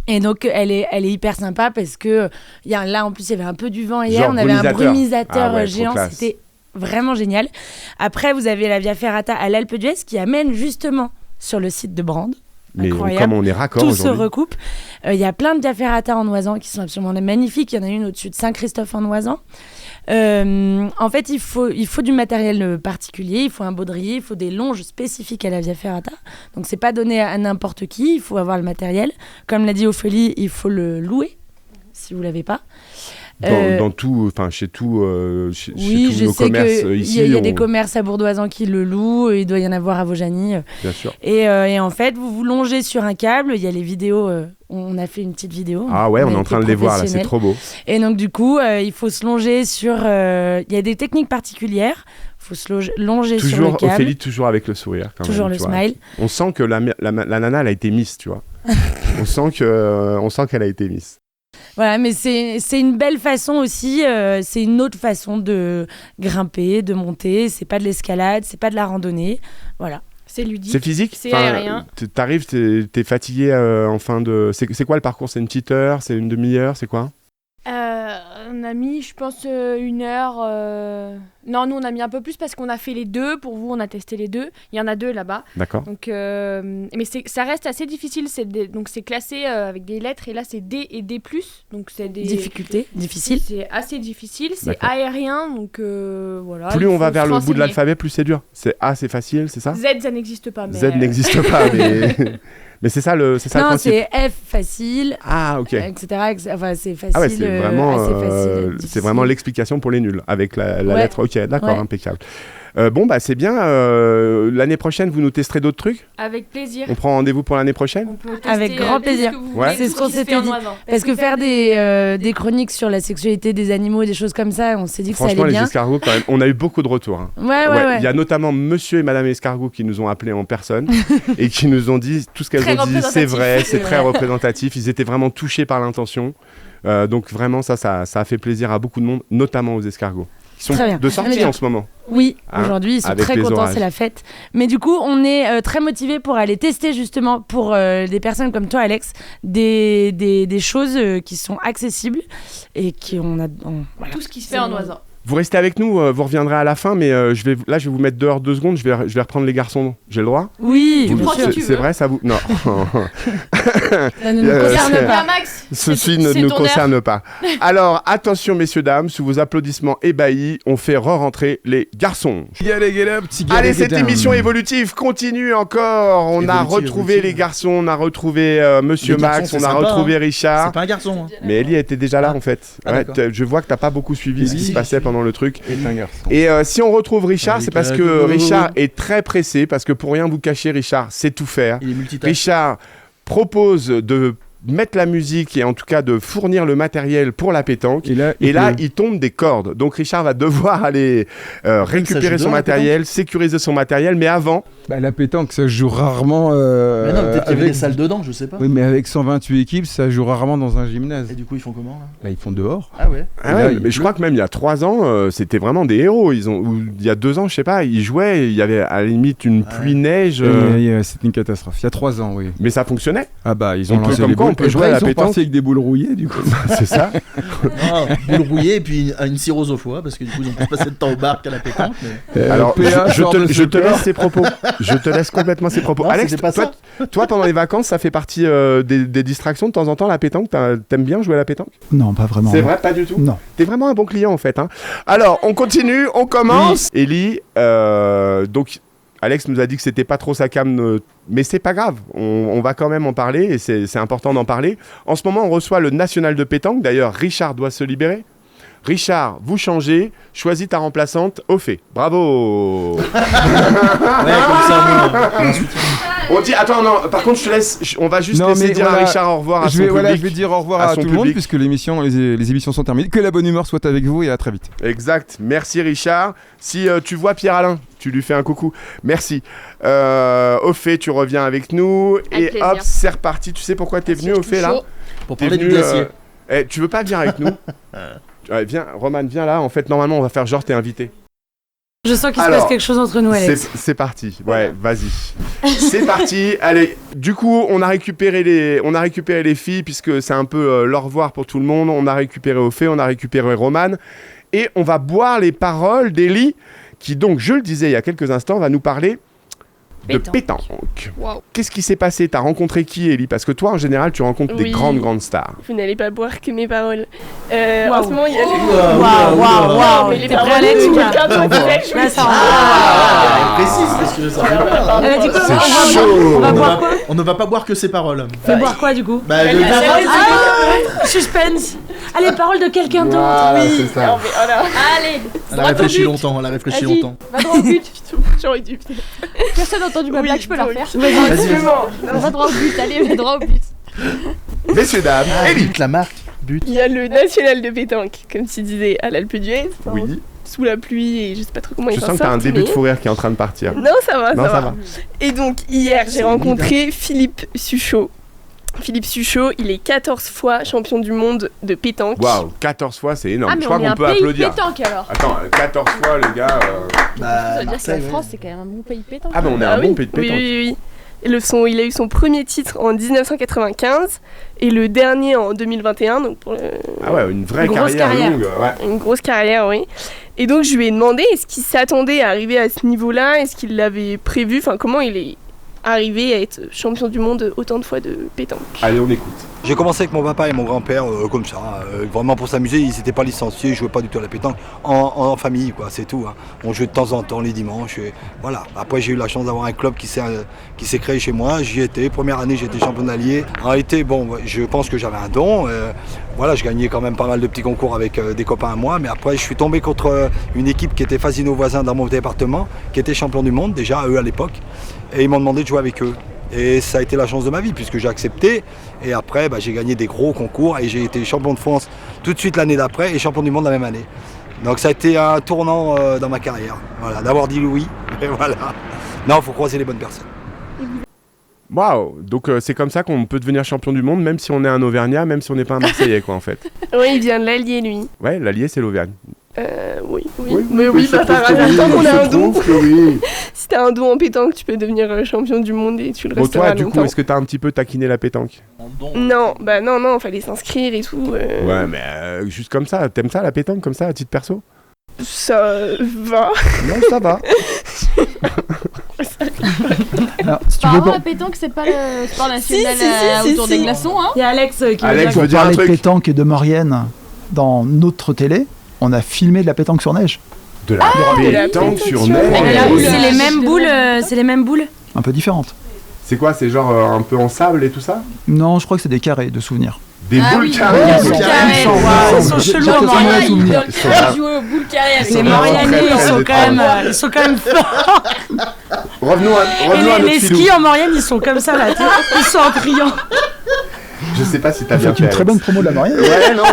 Et donc elle est hyper sympa parce que là en plus il y avait un peu du vent hier, Genre on avait un brumisateur. brumisateur Ah ouais, trop géant, classe. c'était vraiment génial. Après vous avez la Via Ferrata à l'Alpe d'Huez qui amène justement sur le site de Brande. Mais Incroyable. comme on est raccord Tout se aujourd'hui. recoupe. Il y a plein de Via Ferrata en Oisan qui sont absolument magnifiques. Il y en a une au-dessus de Saint-Christophe en Oisan. En fait, il faut du matériel particulier, il faut un baudrier, il faut des longes spécifiques à la Via Ferrata. Donc, c'est pas donné à n'importe qui, il faut avoir le matériel. Comme l'a dit Ophélie, il faut le louer, si vous l'avez pas. Dans tout, enfin chez tous Oui, je nos sais commerces qu'il ici. y a des on- commerces à Bourdoisan qui le louent, il doit y en avoir à Vaujany. Bien sûr. Et en fait, vous vous longez sur un câble, il y a les vidéos, on a fait une petite vidéo. Ah ouais, on est a en été train de les voir là, c'est professionnels. trop beau. Et donc du coup, il faut se longer sur... Il y a des techniques particulières, il faut se longer sur le Toujours câble. Ophélie, toujours avec le sourire. Quand Toujours même, le tu vois. smile. On sent que la nana, elle a été Miss, tu vois. on sent qu'elle a été Miss. Voilà, mais c'est une belle façon aussi, c'est une autre façon de grimper, de monter, c'est pas de l'escalade, c'est pas de la randonnée, voilà. C'est ludique. C'est physique? C'est aérien. T'arrives, t'es fatigué en fin de... C'est quoi le parcours? C'est une petite heure? C'est une demi-heure? C'est quoi? On a mis, je pense, 1 heure. Non, nous, on a mis un peu plus parce qu'on a fait les deux. Pour vous, on a testé les deux. Il y en a 2 là-bas. D'accord. Donc, mais ça reste assez difficile. Donc, c'est classé avec des lettres. Et là, c'est D et D+. Donc, c'est des... Difficulté, difficile. C'est assez difficile. C'est D'accord. aérien. Donc, voilà. Plus il on va faut vers se le bout de renseigner. l'alphabet, plus c'est dur. C'est A, c'est facile, c'est ça? Z, ça n'existe pas. Mais Z n'existe pas, mais... mais c'est ça le Non, principe. c'est F facile, Ah, ok. etc. Enfin, c'est facile, Ah ouais, c'est vraiment, assez facile, c'est difficile. vraiment l'explication pour les nuls, avec la Ouais. lettre. Ok, d'accord, Ouais. impeccable. C'est bien. L'année prochaine, vous nous testerez d'autres trucs ? Avec plaisir. On prend rendez-vous pour l'année prochaine ? On peut tester, Avec grand plaisir. tout ce que vous Ouais. voulez, C'est ce tout qu'on qui se s'était fait en dit. Noisan. Parce que faire des chroniques sur la sexualité des animaux, des choses comme ça, on s'est dit que ça Franchement, allait les bien. escargots, quand même, on a eu beaucoup de retours. Hein. Ouais. Il y a notamment monsieur et madame escargot qui nous ont appelés en personne et qui nous ont dit tout ce qu'elles Très ont dit, c'est vrai, c'est C'est très vrai. représentatif. Ils étaient vraiment touchés par l'intention. Donc vraiment, ça a fait plaisir à beaucoup de monde, notamment aux escargots. Ils sont Très bien. de sortie Bien. en ce moment. Oui, Hein, aujourd'hui, ils sont avec très les contents, orages. c'est la fête. Mais du coup, on est très motivés pour aller tester justement pour des personnes comme toi, Alex, des choses qui sont accessibles et qui voilà. Tout ce qui se fait en Noisan. Vous restez avec nous, vous reviendrez à la fin, mais je vais vous mettre dehors 2 secondes, je vais reprendre les garçons. J'ai le droit ? Oui, bien prends sûr. qui tu C'est veux. vrai, ça vous... Non. Ça ne nous concerne c'est- pas. Max, Ceci ne c'est nous ton concerne pas. Alors, attention, messieurs, dames, sous vos applaudissements ébahis, on fait re-rentrer les garçons. Allez, cette émission évolutive continue encore. On a retrouvé les garçons, on a retrouvé Monsieur Les Max, garçons, on c'est a sympa, retrouvé C'est Richard. pas un garçon. Hein. Mais Ellie était déjà là en fait. Ah, Ouais, d'accord. je vois que t'as pas beaucoup suivi ce qui Si, se passait pendant le truc. est un garçon. Et si on retrouve Richard, c'est parce que Ricardo. Richard est très pressé, parce que pour rien vous cacher, Richard sait tout faire. Il est multitâche. Richard propose de mettre la musique et en tout cas de fournir le matériel pour la pétanque. Et là, il tombe des cordes. Donc Richard va devoir aller récupérer joue son dedans, la matériel, sécuriser son matériel, mais avant... La pétanque, ça se joue rarement. Mais non, peut-être qu'il y avait avec... des salles dedans, je sais pas. Oui, mais avec 128 équipes, ça se joue rarement dans un gymnase. Et du coup, ils font comment là Là, ils font dehors. Ah ouais. Ah Et ouais, là, mais je crois que même il y a 3 ans, c'était vraiment des héros. Ou il y a 2 ans, je sais pas, ils jouaient, il y avait à la limite une pluie-neige. C'était une catastrophe. Il y a 3 ans, oui. Mais ça fonctionnait. Ah bah, ils On ont peut- lancé comme les quoi, boules. on peut Et jouer après, à la ils sont pétanque. partis avec des boules rouillées, du coup. C'est ça. Boule rouillée et puis une cirrhose au foie parce que du coup, ils ont plus passé de temps au bar qu'à la pétanque. Mais... Alors, PA je sort de te ce laisse plat. ses propos. Je te laisse complètement ses propos. Non, Alex, c'était pas toi, pendant les vacances, ça fait partie des distractions de temps en temps, la pétanque. T'aimes bien jouer à la pétanque ? Non, pas vraiment. C'est vrai, pas du tout. Non. T'es vraiment un bon client en fait. Hein. Alors, on continue, on commence. Ellie, donc Alex nous a dit que c'était pas trop sa cam, mais c'est pas grave. On va quand même en parler et c'est important d'en parler. En ce moment, on reçoit le national de pétanque. D'ailleurs, Richard doit se libérer. Richard, vous changez, choisis ta remplaçante, au fait. Bravo. Ouais, comme ça, moi, un soutien. On dit, attends, non, par contre, je te laisse, on va juste Non, laisser mais dire à voilà, Richard au revoir à son public. Je vais dire au revoir à à son tout le monde public. puisque les émissions sont terminées. Que la bonne humeur soit avec vous et à très vite. Exact, merci Richard. Si tu vois Pierre-Alain, tu lui fais un coucou. Merci. Au fait, tu reviens avec nous. Avec et plaisir. hop, c'est reparti. Tu sais pourquoi t'es venu au fait là ? Pour T'es parler du venu, glacier. tu veux pas venir avec nous ? Ouais, viens, Roman, viens là. En fait, normalement, on va faire genre t'es invité. Je sens qu'il se Alors, passe quelque chose entre nous, Alex. C'est parti. Ouais, vas-y. C'est parti. Allez. Du coup, on a récupéré les filles puisque c'est un peu l'au revoir pour tout le monde. On a récupéré au fait, on a récupéré Roman et on va boire les paroles d'Ellie qui donc, je le disais il y a quelques instants, va nous parler de pétanque. Wow. Qu'est-ce qui s'est passé ? T'as rencontré qui, Ellie ? Parce que toi, en général, tu rencontres des Oui. grandes stars. Vous n'allez pas boire que mes paroles. En ce moment, il y a Waouh, mais les t'es prêt, paroles Alex, de ou pas quelqu'un d'autre, je Là, me ça dis- Elle précise parce que ça fait peur. Elle a dit quoi ? C'est chaud. On va boire quoi ? On ne va pas boire que ses paroles. Fais boire quoi du coup ? Bah, Elle a jamais Ah, suspense. Ah, les paroles de quelqu'un d'autre. Voilà, Oui. c'est ça. Non, mais oh là, Allez, Elle a réfléchi longtemps, elle a réfléchi Vas-y. longtemps. va droit au but. j'aurais dû. Personne n'a entendu ma blague, je peux la donc. refaire. Vas-y, Va droit au but, allez, va droit au but. Messieurs, dames, Ellie. But, la marque. But. Il y a le national de pétanque, comme tu disais, à l'Alpe d'Huez. Enfin, Oui. Sous la pluie et je sais pas trop comment Je ils s'en sens que t'as un sortent, début de mais- fou rire qui est en train de partir. Non, ça va, Non, ça ça va. va. Et donc, hier, j'ai rencontré Philippe Suchot. Philippe Suchot, il est 14 fois champion du monde de pétanque. Waouh, 14 fois, c'est énorme. Ah, mais Je crois on est qu'on un peut pays applaudir. pétanque alors. Attends, 14 fois, les gars. Ça Bah, veut dire que la Marseille, ouais. France, c'est quand même un bon pays pétanque. Ah, ben on est Ah un oui, bon pays de oui, pétanque. oui, oui. Et il a eu son premier titre en 1995 et le dernier en 2021, donc pour Ah ouais, une vraie Une grosse carrière. longue. Ouais. une grosse carrière, oui. Et donc je lui ai demandé est-ce qu'il s'attendait à arriver à ce niveau-là, est-ce qu'il l'avait prévu, enfin comment il est arrivé à être champion du monde autant de fois de pétanque. Allez, on écoute. J'ai commencé avec mon papa et mon grand-père comme ça, vraiment pour s'amuser. Ils n'étaient pas licenciés, ils ne jouaient pas du tout à la pétanque. En famille, quoi, c'est tout. Hein. On jouait de temps en temps les dimanches. Et voilà. Après, j'ai eu la chance d'avoir un club qui s'est créé chez moi. J'y étais. Première année, j'étais champion d'allié. En réalité, bon, je pense que j'avais un don. Voilà, je gagnais quand même pas mal de petits concours avec des copains à moi. Mais après, je suis tombé contre une équipe qui était Fasino voisin dans mon département, qui était champion du monde déjà, eux à l'époque. Et ils m'ont demandé de jouer avec eux. Et ça a été la chance de ma vie puisque j'ai accepté. Et après, j'ai gagné des gros concours et j'ai été champion de France tout de suite l'année d'après et champion du monde la même année. Donc ça a été un tournant dans ma carrière. Voilà, d'avoir dit oui. Et voilà. Non, il faut croiser les bonnes personnes. Waouh. Donc c'est comme ça qu'on peut devenir champion du monde, même si on est un Auvergnat, même si on n'est pas un Marseillais, quoi, en fait. Oui, il vient de l'Allier, lui. Ouais, l'Allier, c'est l'Auvergne. Oui. Mais oui, tant qu'on a un don. Si t'as un don en pétanque, tu peux devenir champion du monde et tu le resteras toi, du longtemps. coup, est-ce que t'as un petit peu taquiné la pétanque? Non, fallait s'inscrire et tout. Ouais, mais juste comme ça, t'aimes ça la pétanque, comme ça, à titre perso? Ça va. Non, ça va. Alors, si tu veux Apparemment, la pétanque, c'est pas le sport national autour des glaçons. Hein. Il y a Alex qui Pour parler de pétanque et de Maurienne, dans notre télé, on a filmé de la pétanque sur neige. De la pétanque sur neige. C'est les mêmes boules. Un peu différentes. C'est quoi? C'est genre un peu en sable et tout ça? Non, je crois que c'est des carrés de souvenirs. Des boules carrées. Ils sont chelous en Maurienne. Ils jouent aux boules carrées. Les Mauriennais, ils sont quand même forts. Revenons à notre Les filou. skis en Maurienne, ils sont comme ça là. Ils sont en criant. Je sais pas si t'as bien fait. Une très bonne promo de la Maurienne. Ouais, non,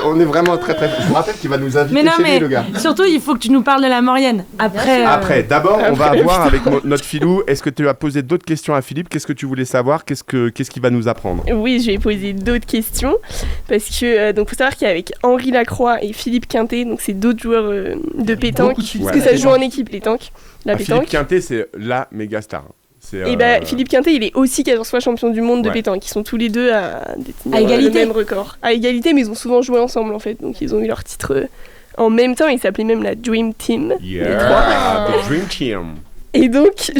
on est vraiment très. Je vous rappelle qu'il va nous inviter chez lui, le gars. Surtout, il faut que tu nous parles de la Maurienne. Après, d'abord, on va voir avec notre filou. Est-ce que tu as posé d'autres questions à Philippe? Qu'est-ce que tu voulais savoir? Qu'est-ce qu'il va nous apprendre? Oui, je vais poser d'autres questions parce que donc faut savoir qu'avec Henri Lacroix et Philippe Quintet, donc c'est d'autres joueurs de pétanque, parce que ça se joue en équipe la pétanque. Philippe Quintet, c'est la méga star. Et Philippe Quintet, il est aussi 14 fois champion du monde de pétanque. Ils sont tous les deux à égalité. Le même record. À égalité, mais ils ont souvent joué ensemble en fait. Donc ils ont eu leur titre en même temps. Ils s'appelaient même la Dream Team. Les trois. The Dream Team. Et donc,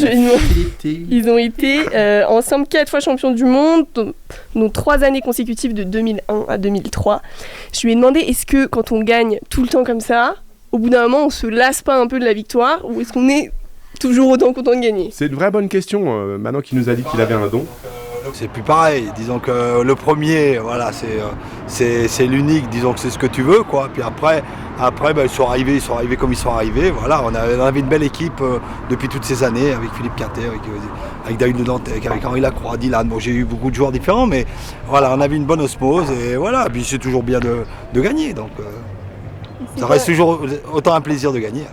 ils ont été ensemble 4 fois champions du monde, donc 3 années consécutives de 2001 à 2003. Je lui ai demandé, est-ce que quand on gagne tout le temps comme ça, au bout d'un moment, on se lasse pas un peu de la victoire, ou est-ce qu'on est toujours autant content de gagner? C'est une vraie bonne question, maintenant qu'il nous a dit qu'il avait un don. C'est plus pareil, disons que le premier, voilà, c'est l'unique, disons que c'est ce que tu veux, quoi. Puis après ils sont arrivés comme ils sont arrivés, voilà. On avait une belle équipe depuis toutes ces années, avec Philippe Quintet, avec David de Dantec, avec Henri Lacroix, Dylan. Bon, j'ai eu beaucoup de joueurs différents, mais voilà, on avait une bonne osmose, et voilà. Puis c'est toujours bien de gagner, donc ça reste toujours autant un plaisir de gagner.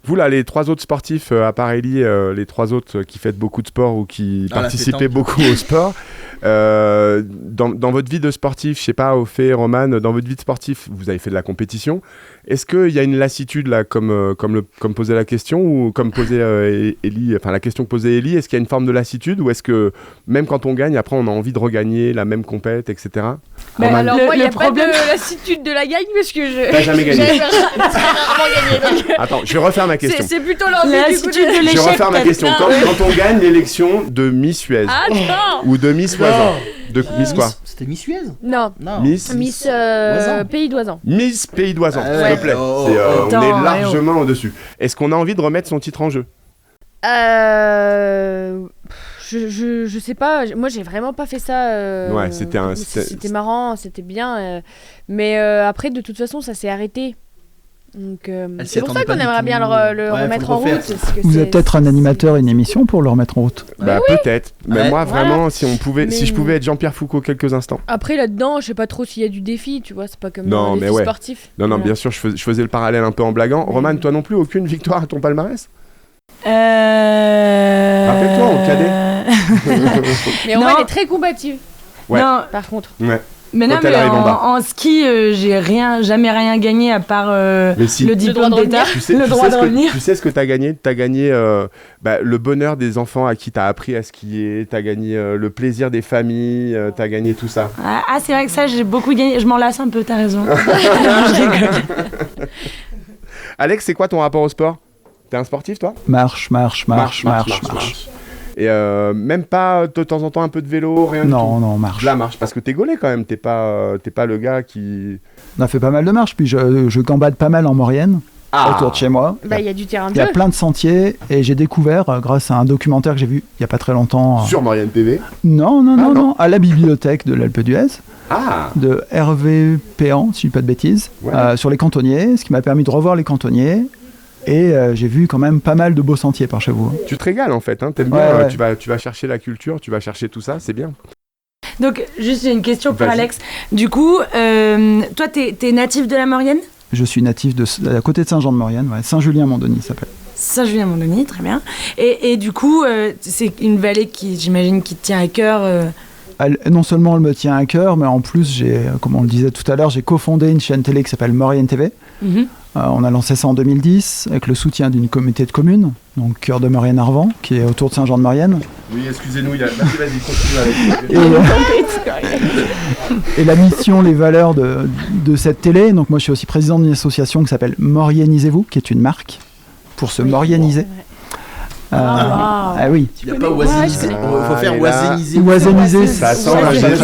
Vous là, les 3 autres sportifs, à part Ellie, les 3 autres qui faites beaucoup de sport ou qui participaient beaucoup au sport, dans votre vie de sportif, je sais pas, Ophé, Roman, dans votre vie de sportif, vous avez fait de la compétition. Est-ce qu'il y a une lassitude là, comme posait la question, ou comme posait Ellie, enfin la question que posait Ellie, est-ce qu'il y a une forme de lassitude, ou est-ce que même quand on gagne, après on a envie de regagner la même compète, etc. Alors moi, il n'y a pas de lassitude de la gagne parce que je... T'as jamais gagné. J'ai rarement gagné. Donc... Attends, je vais refaire ma question. C'est plutôt l'envie du coup de l'échec. Je vais refaire ma question. Quand on gagne l'élection de Miss Suez ou de Miss Oisan, de Miss quoi? C'était Miss Suez? Non. Miss Pays d'Oisan. Miss Pays d'Oisan, s'il te plaît. On est largement au-dessus. Est-ce qu'on a envie de remettre son titre en jeu? Je sais pas, moi j'ai vraiment pas fait ça. Ouais, c'était marrant, c'était bien. Mais après, de toute façon, ça s'est arrêté. Donc, c'est pour ça qu'on aimerait bien le remettre en route. Vous avez peut-être un animateur et une émission pour le remettre en route. Peut-être. Mais moi, vraiment, si je pouvais être Jean-Pierre Foucault quelques instants. Après, là-dedans, je sais pas trop s'il y a du défi, tu vois, c'est pas comme un défi sportif. Non, bien sûr, je faisais le parallèle un peu en blaguant. Roman, toi non plus, aucune victoire à ton palmarès? Rappelle-toi, en cadet. Mais Roman est très combative. Ouais. Non. Par contre. Ouais. Mais non, mais en ski, j'ai jamais rien gagné à part le diplôme d'État, le droit de revenir. Tu sais ce que t'as gagné? T'as gagné le bonheur des enfants à qui t'as appris à skier, t'as gagné le plaisir des familles, t'as gagné tout ça. Ah, c'est vrai que ça, j'ai beaucoup gagné. Je m'en lasse un peu, t'as raison. Je rigole. Alex, c'est quoi ton rapport au sport? T'es un sportif, toi? Marche. Et même pas de temps en temps un peu de vélo, rien du tout. Non, marche. De la marche, parce que t'es gaulé quand même, t'es pas le gars qui... On a fait pas mal de marches, puis je gambade pas mal en Maurienne, autour de chez moi. Bah, il y a du terrain de Il y a jeu. plein de sentiers, et j'ai découvert, grâce à un documentaire que j'ai vu il y a pas très longtemps... Sur Maurienne TV? Non, à la bibliothèque de l'Alpe d'Huez. De Hervé Péan, si je dis pas de bêtises, sur les cantonniers, ce qui m'a permis de revoir les cantonniers. Et j'ai vu quand même pas mal de beaux sentiers par chez vous. Tu te régales en fait, hein, t'aimes bien, tu vas chercher la culture, tu vas chercher tout ça, c'est bien. Donc, juste j'ai une question pour Vas-y. Alex. Du coup, toi, t'es natif de la Maurienne? Je suis natif à côté de Saint-Jean-de-Maurienne, Saint-Julien-Mondony ça s'appelle. Saint-Julien-Mondony, très bien. Et du coup, c'est une vallée qui, j'imagine, qui te tient à cœur. Non seulement elle me tient à cœur, mais en plus, comme on le disait tout à l'heure, j'ai cofondé une chaîne télé qui s'appelle Maurienne TV. On a lancé ça en 2010 avec le soutien d'une communauté de communes, donc Cœur de Maurienne-Arvent, qui est autour de Saint-Jean-de-Maurienne. Oui, excusez-nous, vas-y, continue avec Et la mission, les valeurs de cette télé, donc moi je suis aussi président d'une association qui s'appelle Maurianisez-vous, qui est une marque pour se maurianiser. Ah oui. Il n'y a pas oisiniser. Il faut faire oisiniser. Oisiniser, ça sent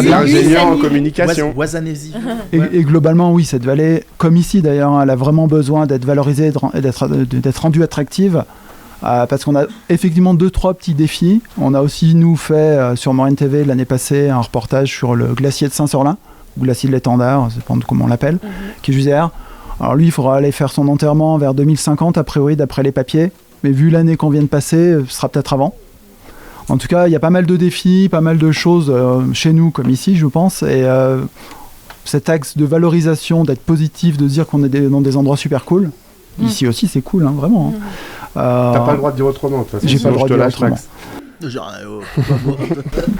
l'ingénieur en communication. Oisanésie. Et globalement, oui, cette vallée, comme ici d'ailleurs, elle a vraiment besoin d'être valorisée et d'être rendue attractive. Parce qu'on a effectivement 2-3 petits défis. On a aussi, nous, fait sur Maurienne TV l'année passée un reportage sur le glacier de Saint-Sorlin, ou glacier de l'Étendard, ça dépend de comment on l'appelle, qui est Juséar. Alors lui, il faudra aller faire son enterrement vers 2050, a priori, d'après les papiers. Mais vu l'année qu'on vient de passer, ce sera peut-être avant. En tout cas, il y a pas mal de défis, pas mal de choses chez nous comme ici, je pense. Et cet axe de valorisation, d'être positif, de dire qu'on est dans des endroits super cool. Ici aussi, c'est cool, hein, vraiment. T'as pas le droit de dire autrement, de toute façon. J'ai pas le droit de dire autrement.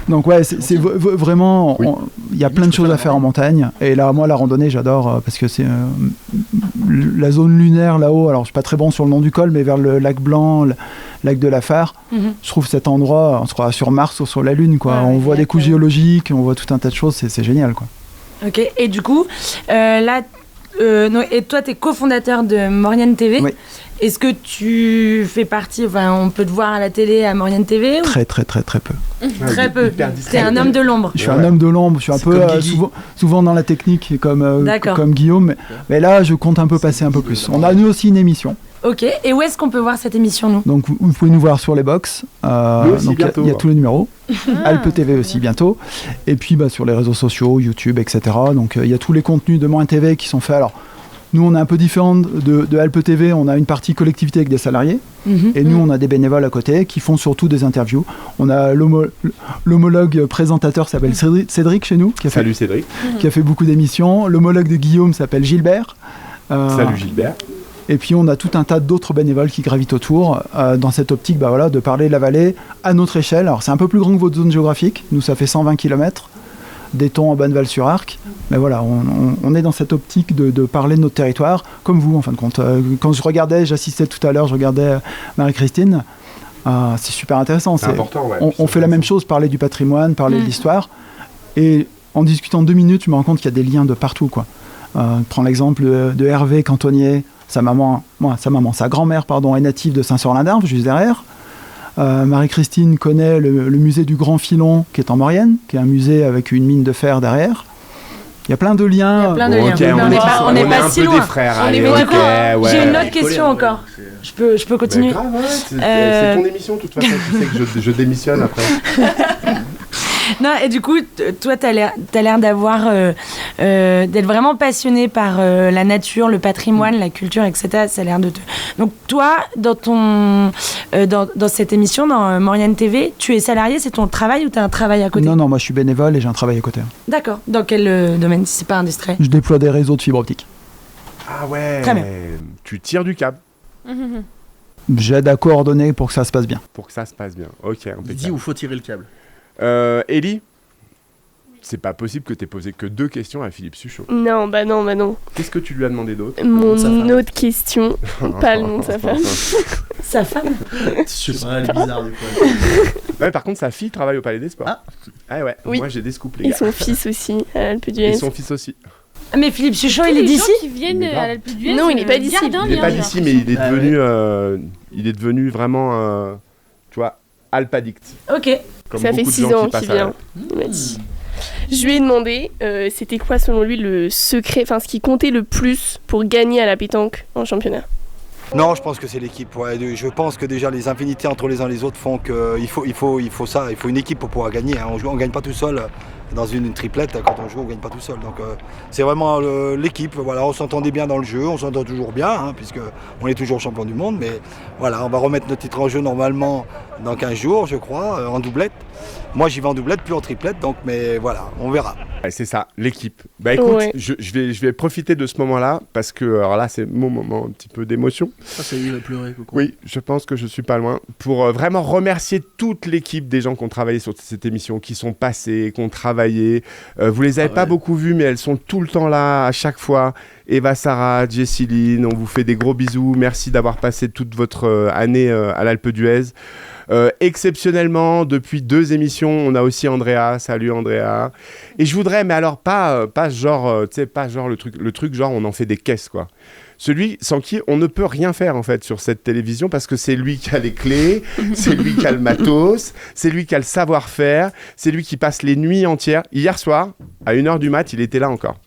Donc ouais, c'est vraiment, il y a plein de choses à faire en montagne. Et là, moi, la randonnée, j'adore parce que c'est la zone lunaire là-haut. Alors, je suis pas très bon sur le nom du col, mais vers le lac Blanc, le lac de la Fare. Je trouve cet endroit, on se croit sur Mars ou sur la Lune, quoi. On voit des couches géologiques, on voit tout un tas de choses. C'est génial, quoi. Ok. Et du coup, là, et toi, t'es cofondateur de Maurienne TV. Oui. Est-ce que tu fais partie, enfin, on peut te voir à la télé à Maurienne TV ou... Très peu. Très peu. T'es un homme de l'ombre. Je suis un homme de l'ombre, je suis un peu souvent dans la technique comme Guillaume, mais là je compte un peu passer un peu plus. On a nous aussi une émission. Ok, et où est-ce qu'on peut voir cette émission, nous? Donc vous pouvez nous voir sur les box, donc il y a tous les numéros, Alpe TV aussi bientôt, et puis sur les réseaux sociaux, YouTube, etc. Donc il y a tous les contenus de Maurienne TV qui sont faits. Alors nous, on est un peu différent de Alpe TV, on a une partie collectivité avec des salariés, et nous, on a des bénévoles à côté qui font surtout des interviews. On a l'homologue présentateur qui s'appelle Cédric chez nous, Salut Cédric. Qui a fait beaucoup d'émissions. L'homologue de Guillaume s'appelle Gilbert. Salut Gilbert. Et puis, on a tout un tas d'autres bénévoles qui gravitent autour, dans cette optique de parler de la vallée à notre échelle. Alors, c'est un peu plus grand que votre zone géographique. Nous, ça fait 120 km. D'Éton à Bonneval-sur-Arc, mais voilà, on est dans cette optique de parler de notre territoire, comme vous en fin de compte. Quand j'assistais tout à l'heure, je regardais Marie-Christine, c'est super intéressant. C'est important, ouais. On fait la même chose, parler du patrimoine, parler de l'histoire, et en discutant 2 minutes, je me rends compte qu'il y a des liens de partout, quoi. Prends l'exemple de Hervé Cantonnier, sa grand-mère, est native de Saint-Sorlin-d'Arve, juste derrière. Marie-Christine connaît le musée du Grand Filon qui est en Maurienne, qui est un musée avec une mine de fer derrière. Il y a plein de liens. On n'est pas si loin. Des frères. J'ai une autre question encore. Je peux continuer. Grave, c'est ton émission, de toute façon. Tu sais que je démissionne après. Non, et du coup, toi, t'as l'air d'avoir d'être vraiment passionné par la nature, le patrimoine, la culture, etc. Ça a l'air de te... Donc toi, dans cette émission, dans Maurienne TV, tu es salarié, c'est ton travail ou tu as un travail à côté? Non, moi je suis bénévole et j'ai un travail à côté. D'accord. Dans quel domaine, si c'est pas indiscret? Je déploie des réseaux de fibre optique. Ah ouais. Très bien. Tu tires du câble. J'aide à coordonner pour que ça se passe bien. Pour que ça se passe bien. Ok. Il dit où faut tirer le câble. Ellie, c'est pas possible que t'aies posé que 2 questions à Philippe Suchot. Non. Qu'est-ce que tu lui as demandé d'autre? Mon autre question, pas le nom de sa femme. Sa femme? Je sais pas, elle est bizarre du coup. Ouais, par contre, sa fille travaille au Palais des Sports. Ah ouais, oui. Moi j'ai des scoops, les gars. Et son fils aussi, à l'Alpe d'Huez. Et son fils aussi. Mais Philippe Suchot, il est d'ici? Qui viennent à l'Alpe d'Huez. Non, il n'est pas d'ici. Il n'est pas d'ici, mais il est devenu vraiment, tu vois, Alpadict. Ok. Comme ça fait beaucoup de 6 gens ans qui passent qu'il à vient. Il m'a dit. Je lui ai demandé c'était quoi selon lui le secret, enfin ce qui comptait le plus pour gagner à la pétanque en championnat. Non, je pense que c'est l'équipe. Ouais. Je pense que déjà les infinités entre les uns et les autres font qu'il faut ça. Il faut une équipe pour pouvoir gagner. Hein. On ne gagne pas tout seul. Dans une triplette, quand on joue, on ne gagne pas tout seul. Donc c'est vraiment l'équipe. Voilà, on s'entendait bien dans le jeu, on s'entend toujours bien, hein, puisqu'on est toujours champion du monde. Mais voilà, on va remettre notre titre en jeu normalement dans 15 jours, je crois, en doublette. Moi, j'y vais en doublette, plus en triplette. Donc, mais voilà, on verra. Ouais, c'est ça, l'équipe. Bah écoute, je vais profiter de ce moment-là, parce que alors là, c'est mon moment un petit peu d'émotion. Ah, ça y est, il va pleurer, Coco. Oui, je pense que je suis pas loin. Pour vraiment remercier toute l'équipe des gens qui ont travaillé sur cette émission, qui sont passés, qui ont travaillé. Vous les avez pas beaucoup vues, mais elles sont tout le temps là, à chaque fois. Eva, Sarah, Jesseline, on vous fait des gros bisous. Merci d'avoir passé toute votre année à l'Alpe d'Huez. Exceptionnellement, depuis 2 émissions, on a aussi Andrea. Salut Andrea. Et je voudrais, mais alors pas genre, tu sais, pas genre le truc genre on en fait des caisses, quoi. Celui sans qui on ne peut rien faire en fait sur cette télévision, parce que c'est lui qui a les clés, c'est lui qui a le matos, c'est lui qui a le savoir-faire, c'est lui qui passe les nuits entières. Hier soir, à 1h du mat, il était là encore.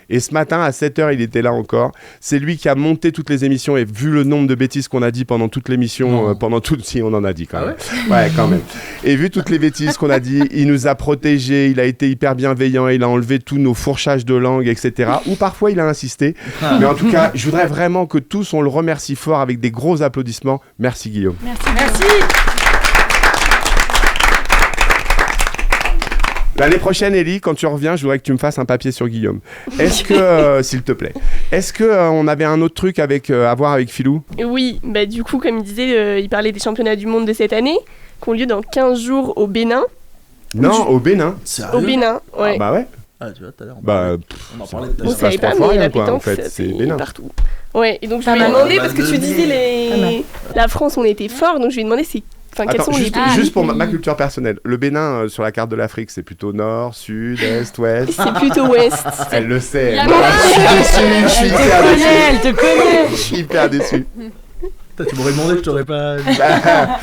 Et ce matin, à 7h, il était là encore. C'est lui qui a monté toutes les émissions, et vu le nombre de bêtises qu'on a dit pendant toute l'émission, si on en a dit quand même. Ouais, quand même. Et vu toutes les bêtises qu'on a dit, il nous a protégés, il a été hyper bienveillant, il a enlevé tous nos fourchages de langue, etc. Ou parfois il a insisté. Mais en tout cas, je voudrais vraiment que tous on le remercie fort avec des gros applaudissements. Merci Guillaume. Merci. L'année prochaine, Ellie, quand tu reviens, je voudrais que tu me fasses un papier sur Guillaume. Est-ce que, s'il te plaît, est-ce qu'on avait un autre truc à voir avec Philou ? Oui, bah du coup, comme il disait, il parlait des championnats du monde de cette année, qui ont lieu dans 15 jours au Bénin. Non, au Bénin. Au Bénin, ouais. Ah bah ouais. Ah, tu vois, tout à l'heure. On en parlait tout à l'heure. On savait pas, mais la pétanque, c'est partout. Ouais, et donc je lui ai demandé, parce que tu disais la France, on était fort, donc je lui ai demandé quels sont les pays. Juste pour ma culture personnelle, le Bénin sur la carte de l'Afrique, c'est plutôt nord, sud, est, ouest. C'est plutôt ouest. Elle le sait. Je suis hyper déçu. Elle te connaît. Je suis hyper déçu. Tu m'aurais demandé que je t'aurais pas.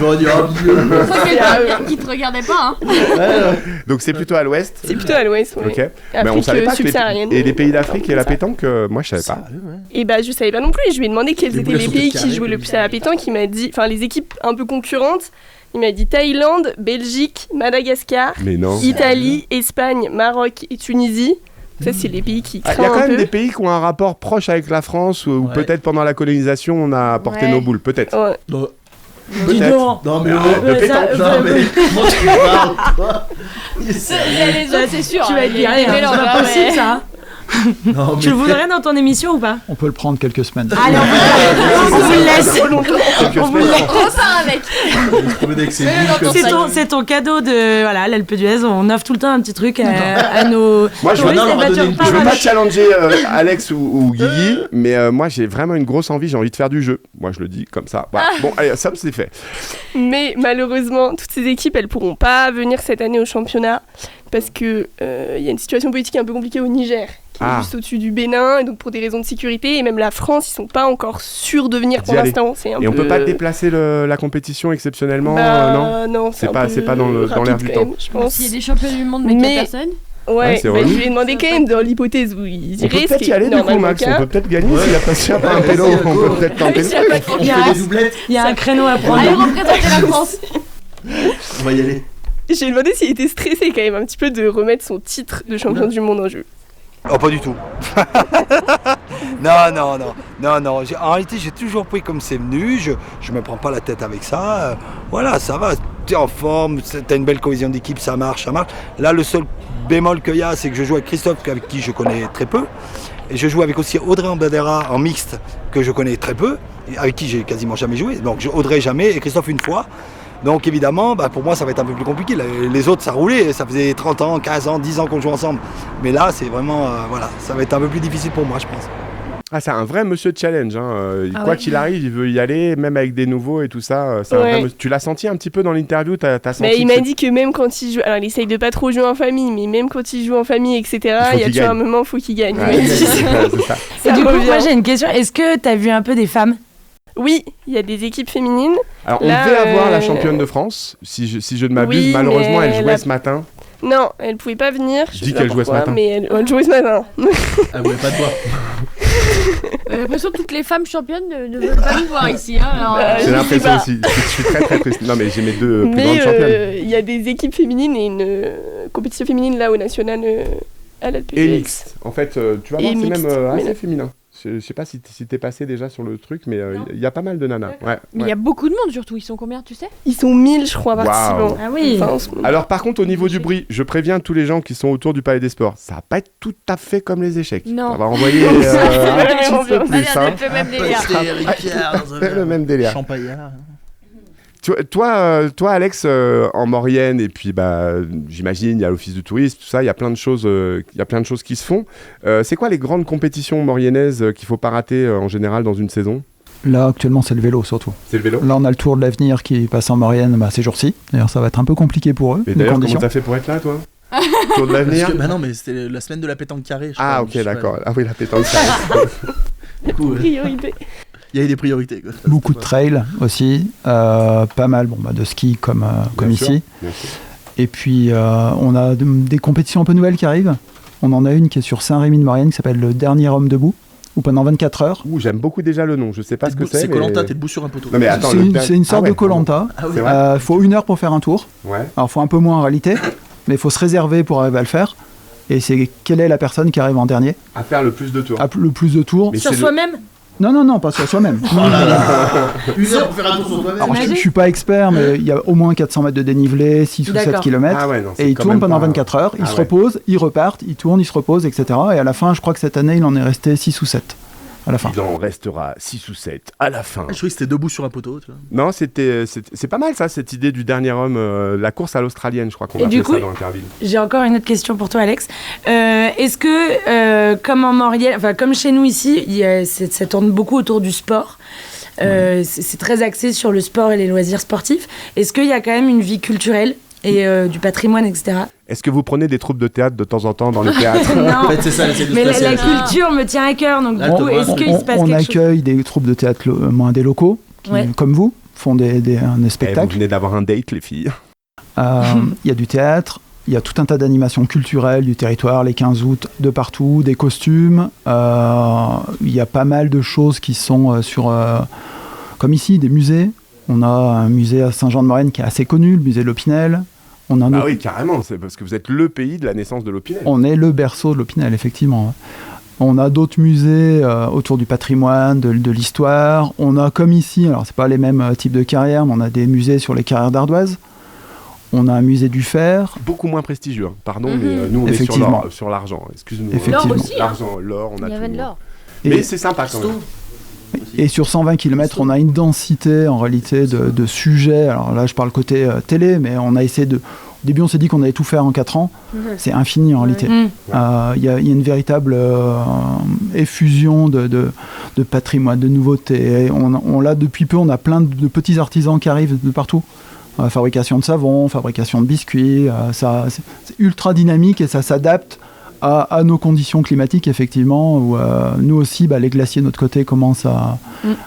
J'aurais dit quelqu'un qui te regardait pas. Hein. Donc c'est plutôt à l'ouest. C'est plutôt à l'ouest, oui. Ok. Mais on savait pas que les pays d'Afrique et la pétanque, moi je savais pas. Et bah je savais pas non plus. Je lui ai demandé quels étaient les pays qui jouaient le plus à la pétanque. Il m'a dit, enfin les équipes un peu concurrentes. Il m'a dit Thaïlande, Belgique, Madagascar, Italie, Espagne, Maroc et Tunisie. Ça, c'est les pays qui craignent un peu. Il y a quand même des pays qui ont un rapport proche avec la France, ou peut-être pendant la colonisation, on a porté nos boules, peut-être. Ouais. Peut-être. Non, mais de pétanque. Non, mais comment tu parles, toi ? C'est sûr. Tu vas être viré, c'est pas possible ça. Non, tu le voudrais dans ton émission ou pas ? On peut le prendre quelques semaines. Allez, on vous le laisse. On vous le laisse. Prends ça avec. C'est ton cadeau de l'Alpe d'Huez. On offre tout le temps un petit truc à nos. Moi, je veux pas challenger Alex ou Guigui, mais moi, j'ai vraiment une grosse envie. J'ai envie de faire du jeu. Moi, je le dis comme ça. Voilà. Bon, allez, ça, c'est fait. Mais malheureusement, toutes ces équipes, elles pourront pas venir cette année au championnat parce que y a une situation politique un peu compliquée au Niger. Juste au-dessus du Bénin, et donc pour des raisons de sécurité, et même la France, ils sont pas encore sûrs de venir pour l'instant. On peut pas déplacer la compétition exceptionnellement, non, c'est pas dans l'air du temps. Je pense. S'il y a des championnats du monde, mais qu'il y a personne. Ouais, je lui ai demandé quand même dans l'hypothèse où ils iraient. On peut peut-être y aller du coup, Max. On peut peut-être gagner s'il y a pas un pélo. On peut peut-être tenter le truc. Il y a un créneau à prendre. Allez, représenter la France. On va y aller. J'ai demandé s'il était stressé quand même un petit peu de remettre son titre de champion du monde en jeu. Oh, pas du tout. Non. En réalité, j'ai toujours pris comme c'est venu. Je me prends pas la tête avec ça. Voilà, ça va. T'es en forme, t'as une belle cohésion d'équipe, ça marche. Là, le seul bémol qu'il y a, c'est que je joue avec Christophe, avec qui je connais très peu. Et je joue avec aussi Audrey Ambadera en mixte, que je connais très peu, avec qui j'ai quasiment jamais joué. Donc Audrey jamais et Christophe une fois. Donc évidemment, pour moi, ça va être un peu plus compliqué. Les autres, ça roulait, ça faisait 30 ans, 15 ans, 10 ans qu'on joue ensemble. Mais là, c'est vraiment, ça va être un peu plus difficile pour moi, je pense. Ah, c'est un vrai monsieur challenge. Quoi qu'il arrive, il veut y aller, même avec des nouveaux et tout ça. Tu l'as senti un petit peu dans l'interview, t'as senti il m'a dit que même quand il joue, alors il essaye de pas trop jouer en famille, mais même quand il joue en famille, etc., il y a toujours un moment, il faut qu'il gagne. C'est ça. Et du coup, moi j'ai une question. Est-ce que t'as vu un peu des femmes ? Oui, il y a des équipes féminines. Alors, on devait avoir la championne de France, si je ne m'abuse. Oui, malheureusement, elle jouait la- ce matin. Non, elle pouvait pas venir. Je dis qu'elle jouait ce matin. Mais elle jouait ce matin. Elle voulait pas te voir. J'ai l'impression que toutes les femmes championnes ne veulent pas nous voir ici. Hein, alors, J'ai l'impression aussi. Je suis très très triste. Non, mais j'ai mes deux plus Mais grandes championnes. il y a des équipes féminines et une compétition féminine là au national à l'ALPGX. Et mixte. En fait, tu vas voir, Et c'est mixte, même mais assez là- féminin. Je sais pas si t'es passé déjà sur le truc, mais il y a pas mal de nanas. Ouais, Mais il y a beaucoup de monde surtout. Ils sont combien, tu sais? Ils sont 1000, je crois, participants. Waouh. Ah oui. Enfin, en ce moment. Alors par contre, au niveau du bruit, je préviens tous les gens qui sont autour du Palais des Sports, ça va pas être tout à fait comme les échecs. Non. On va envoyer Non, un c'est pas la petit même peu ambiance. plus. Ça va être le même délire. C'est le même délire. Champagnat. Toi, Alex, en Maurienne, et puis j'imagine, il y a l'office du tourisme, tout ça, il y a plein de choses qui se font. C'est quoi les grandes compétitions mauriennaises qu'il faut pas rater en général dans une saison? Là, actuellement, c'est le vélo surtout. C'est le vélo. Là, on a le Tour de l'Avenir qui passe en Maurienne ces jours-ci. D'ailleurs, ça va être un peu compliqué pour eux. Mais les d'ailleurs, conditions. comment t'as fait pour être là, toi? Tour de l'avenir. Bah non, mais c'était la semaine de la pétanque carrée. Ah, ok, d'accord. Ah oui, la pétanque carrée. Du coup, Priorité. il y avait des priorités. Quoi. Beaucoup de trail aussi. Pas mal de ski comme Bien sûr, ici. bien sûr. Et puis, on a des compétitions un peu nouvelles qui arrivent. On en a une qui est sur Saint-Rémy-de-Maurienne qui s'appelle le Dernier Homme debout, où pendant 24 heures. Ouh, j'aime beaucoup déjà le nom. Je sais pas ce que c'est. C'est mais- Koh-Lanta, t'es debout sur un poteau. Non, mais attends, C'est une sorte de Koh-Lanta. Ah oui. C'est vrai. Faut 1 heure pour faire un tour. Ouais. Alors, faut un peu moins en réalité, mais il faut se réserver pour arriver à le faire. Et c'est quelle est la personne qui arrive en dernier, À faire le plus de tours. le plus de tours. Mais Sur c'est le- soi-même? Non, pas sur soi-même. Oh là là. 1 heure pour faire un tour sur toi-même. Alors, je suis pas expert, mais il y a au moins 400 mètres de dénivelé, 6 ou 7 D'accord. km. Ah ouais, non, c'est Et ils quand tournent même pendant pas- 24 heures, ils Ah se ouais. reposent, ils repartent, ils tournent, ils se reposent, etc. Et à la fin, je crois que cette année, il en est resté 6 ou 7. À la fin. Il en restera 6 ou 7 à la fin. Je trouvais que c'était debout sur un poteau. Tu vois. Non, c'est pas mal ça, cette idée du dernier homme, la course à l'australienne, je crois qu'on Et va du appeler ça coup- dans Interville. J'ai encore une autre question pour toi, Alex. Est-ce que, comme en Maurienne, enfin comme chez nous ici, ça tourne beaucoup autour du sport. C'est très axé sur le sport et les loisirs sportifs. Est-ce qu'il y a quand même une vie culturelle et du patrimoine, etc. Est-ce que vous prenez des troupes de théâtre de temps en temps dans les théâtres? Non. En fait, c'est ça, c'est Mais la culture me tient à cœur, donc du Là, coup, Thomas, est-ce qu'il se passe On quelque chose? accueille des troupes de théâtre, des locaux, qui, Ouais. comme vous, font des Eh, vous spectacles. venez d'avoir un date, les filles. Il y a du théâtre, il y a tout un tas d'animations culturelles du territoire, les 15 août, de partout, des costumes. Il y a pas mal de choses qui sont comme ici, des musées. On a un musée à Saint-Jean-de-Maurienne qui est assez connu, le musée de l'Opinel. On a un Ah autre- oui, carrément, c'est parce que vous êtes le pays de la naissance de l'Opinel. On est le berceau de l'Opinel, effectivement. On a d'autres musées autour du patrimoine, de l'histoire. On a, comme ici, alors c'est pas les mêmes types de carrières, mais on a des musées sur les carrières d'ardoise. On a un musée du fer. Beaucoup moins prestigieux, hein. Pardon, Mhm. mais nous on est sur Effectivement. sur l'argent, excuse-nous. Effectivement. L'or aussi, hein. L'argent, l'or, on a Il y tout. avait de l'or. Mais Et- c'est sympa quand même. Et sur 120 km, on a une densité en réalité de sujets. Alors là, je parle côté télé, mais on a essayé de. Au début, on s'est dit qu'on allait tout faire en 4 ans. C'est infini en réalité. Mm. Il y a une véritable effusion de patrimoine, de nouveautés. On l'a depuis peu, on a plein de petits artisans qui arrivent de partout. Fabrication de savon, fabrication de biscuits. C'est ultra dynamique et ça s'adapte à nos conditions climatiques, effectivement, où nous aussi, les glaciers de notre côté commencent à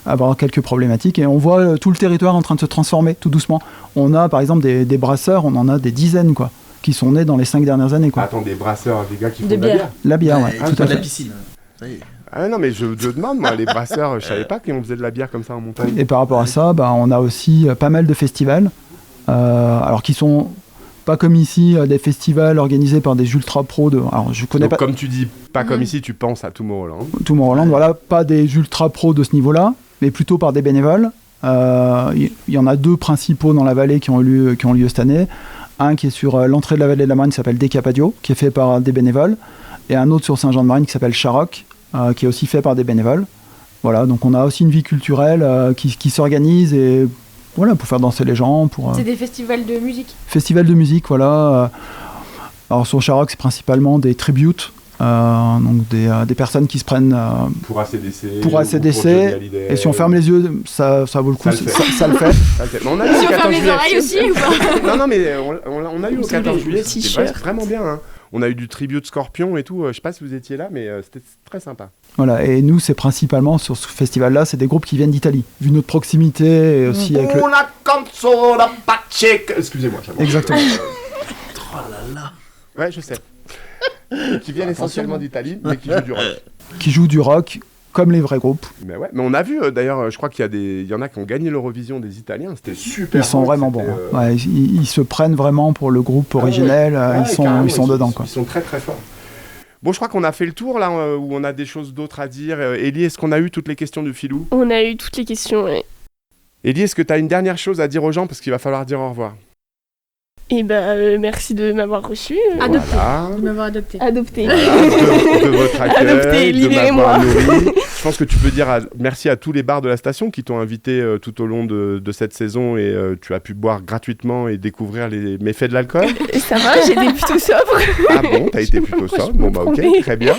avoir quelques problématiques. Et on voit tout le territoire en train de se transformer tout doucement. On a, par exemple, des brasseurs, on en a des dizaines, quoi, qui sont nés dans les 5 dernières années. Quoi. Attends, des brasseurs, des gars qui font Des de la bières. bière. La bière, ouais, Et tout à de la fait. piscine. Ça y est. Ah non, mais je demande, moi, les brasseurs, je savais pas qu'on faisait de la bière comme ça en montagne. Et par rapport à ça, on a aussi pas mal de festivals, alors qui sont pas comme ici, des festivals organisés par des ultra-pros. Alors, je connais Donc, pas comme tu dis, pas comme ici, tu penses à Tomorrowland. Tomorrowland, voilà, pas des ultra-pros de ce niveau-là, mais plutôt par des bénévoles. Il y en a 2 principaux dans la vallée qui ont eu lieu cette année. Un qui est sur l'entrée de la vallée de la Marne qui s'appelle Decapadio, qui est fait par des bénévoles, et un autre sur Saint-Jean-de-Maurienne qui s'appelle Charoc, qui est aussi fait par des bénévoles. Voilà, donc on a aussi une vie culturelle qui s'organise et voilà, pour faire danser les gens, pour C'est des festivals de musique. festival de musique, voilà. Alors sur Charoc, c'est principalement des tributes, donc des personnes qui se prennent Pour ACDC. pour ou ACDC, Johnny Hallyday. et si on ferme les yeux, ça vaut le coup, Ça le fait. ça le fait. Ok, mais on a eu Si au on ferme 14 les juillet. oreilles aussi ou pas? Non, non, mais on a eu au Sur 14 les juillet, c'était t-shirts. vraiment bien. Hein. On a eu du tribute Scorpion et tout. Je sais pas si vous étiez là, mais c'était très sympa. Voilà, et nous, c'est principalement sur ce festival-là, c'est des groupes qui viennent d'Italie. Vu notre proximité et aussi avec le... Una canzone pacifica. Excusez-moi. Exactement. Oh là là. Ouais, je sais. Qui viennent essentiellement d'Italie, mais qui jouent du rock. Qui jouent du rock, comme les vrais groupes. Mais ouais, mais on a vu d'ailleurs, je crois qu'il y en a qui ont gagné l'Eurovision des Italiens, c'était super. Ils sont vraiment bons. Ouais, ils se prennent vraiment pour le groupe originel, ils sont dedans. Quoi. Ils sont très très forts. Bon, je crois qu'on a fait le tour là, où on a des choses d'autres à dire. Élie, est-ce qu'on a eu toutes les questions du filou ? On a eu toutes les questions, oui. Élie, est-ce que tu as une dernière chose à dire aux gens parce qu'il va falloir dire au revoir ? Et merci de m'avoir reçu. Adopté. Voilà. De m'avoir adopté. Adopté. Voilà, de votre accueil, Adopté, de m'avoir libérez-moi. nourri. Je pense que tu peux dire merci à tous les bars de la station qui t'ont invité tout au long de cette saison et tu as pu boire gratuitement et découvrir les méfaits de l'alcool. Ça va, j'ai été plutôt sobre. Ah bon, t'as été plutôt sobre. Bon bah ok, très bien.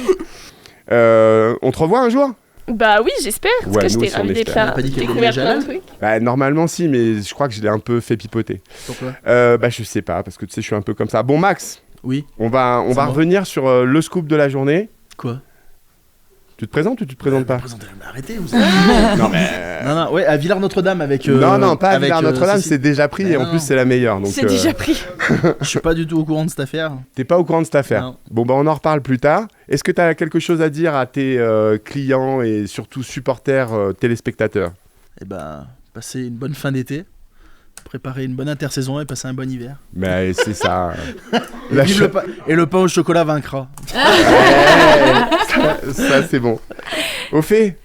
On te revoit un jour ? Bah oui, j'espère, parce que j'étais ravie d'être là. Découvrir plein de trucs. Bah, normalement si, mais je crois que je l'ai un peu fait pipoter. Pourquoi ? Bah je sais pas, parce que tu sais, je suis un peu comme ça. Bon Max, oui. On va revenir sur le scoop de la journée. Quoi ? Tu te présentes ou tu te présentes pas ? Arrêtez, vous savez. Non, ouais, à Villars-Notre-Dame avec... non, pas à Villars-Notre-Dame, c'est déjà pris et en plus c'est la meilleure. Donc, c'est déjà pris. Je suis pas du tout au courant de cette affaire. T'es pas au courant de cette affaire ? Non. Bon, bah on en reparle plus tard. Est-ce que tu as quelque chose à dire à tes clients et surtout supporters téléspectateurs ? Eh ben, passez une bonne fin d'été, préparer une bonne intersaison et passer un bon hiver. Mais c'est ça. Et le pain au chocolat vaincra. Ça c'est bon. Au fait,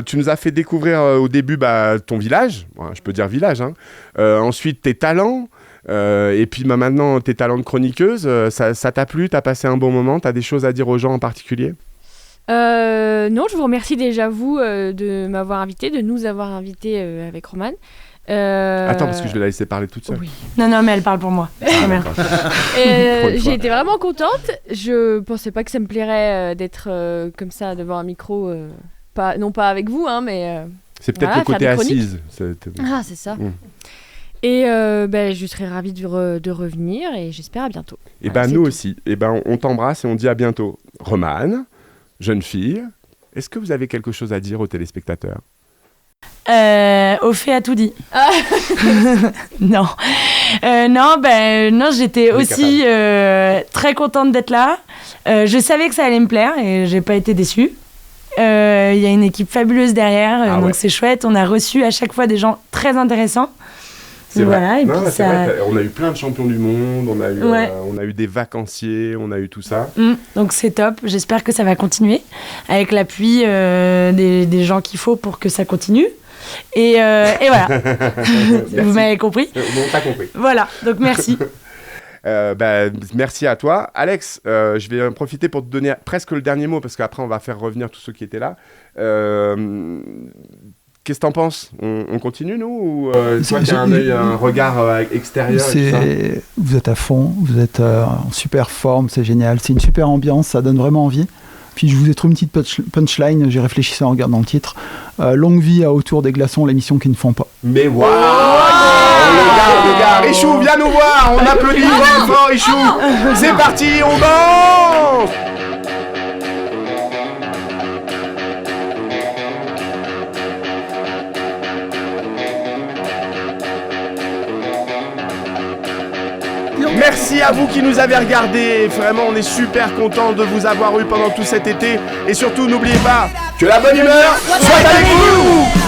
tu nous as fait découvrir au début ton village, je peux dire village, hein. Ensuite tes talents, et puis maintenant tes talents de chroniqueuse. Ça t'a plu, t'as passé un bon moment, t'as des choses à dire aux gens en particulier ? Non, je vous remercie déjà vous de m'avoir invité, de nous avoir invités avec Romane. Attends, parce que je vais la laisser parler toute seule. Oui. Non, mais elle parle pour moi. C'est bien. J'ai été vraiment contente. Je pensais pas que ça me plairait d'être comme ça devant un micro, non pas avec vous, hein, mais. C'est peut-être le côté assise. Ah, c'est ça. Et je serai ravie de revenir et j'espère à bientôt. Et nous aussi. Et on t'embrasse et on dit à bientôt. Romane, jeune fille, est-ce que vous avez quelque chose à dire aux téléspectateurs ? Au fait a tout dit. Non, j'étais aussi très contente d'être là. Je savais que ça allait me plaire et j'ai pas été déçue. Il y a une équipe fabuleuse derrière, donc c'est chouette. On a reçu à chaque fois des gens très intéressants. C'est vrai. Voilà, et puis c'est vrai. On a eu plein de champions du monde, on a eu des vacanciers, on a eu tout ça. Donc c'est top, j'espère que ça va continuer avec l'appui des gens qu'il faut pour que ça continue. Et voilà. Vous m'avez compris ? On t'a compris. Voilà, donc merci. Merci à toi. Alex, je vais en profiter pour te donner presque le dernier mot, parce qu'après on va faire revenir tous ceux qui étaient là. Qu'est-ce que t'en penses ? On continue, nous ? Ou toi, tu as un regard extérieur et tout ça ? Vous êtes à fond, vous êtes en super forme, c'est génial. C'est une super ambiance, ça donne vraiment envie. Puis je vous ai trouvé une petite punchline, j'ai réfléchi en regardant le titre. Longue vie à Autour des glaçons, l'émission qui ne font pas. Mais waouh, le gars, Richou, viens nous voir, on applaudit fort, Richou. C'est parti, on danse. Merci à vous qui nous avez regardés. Vraiment, on est super contents de vous avoir eu pendant tout cet été. Et surtout, n'oubliez pas que la bonne humeur soit avec vous.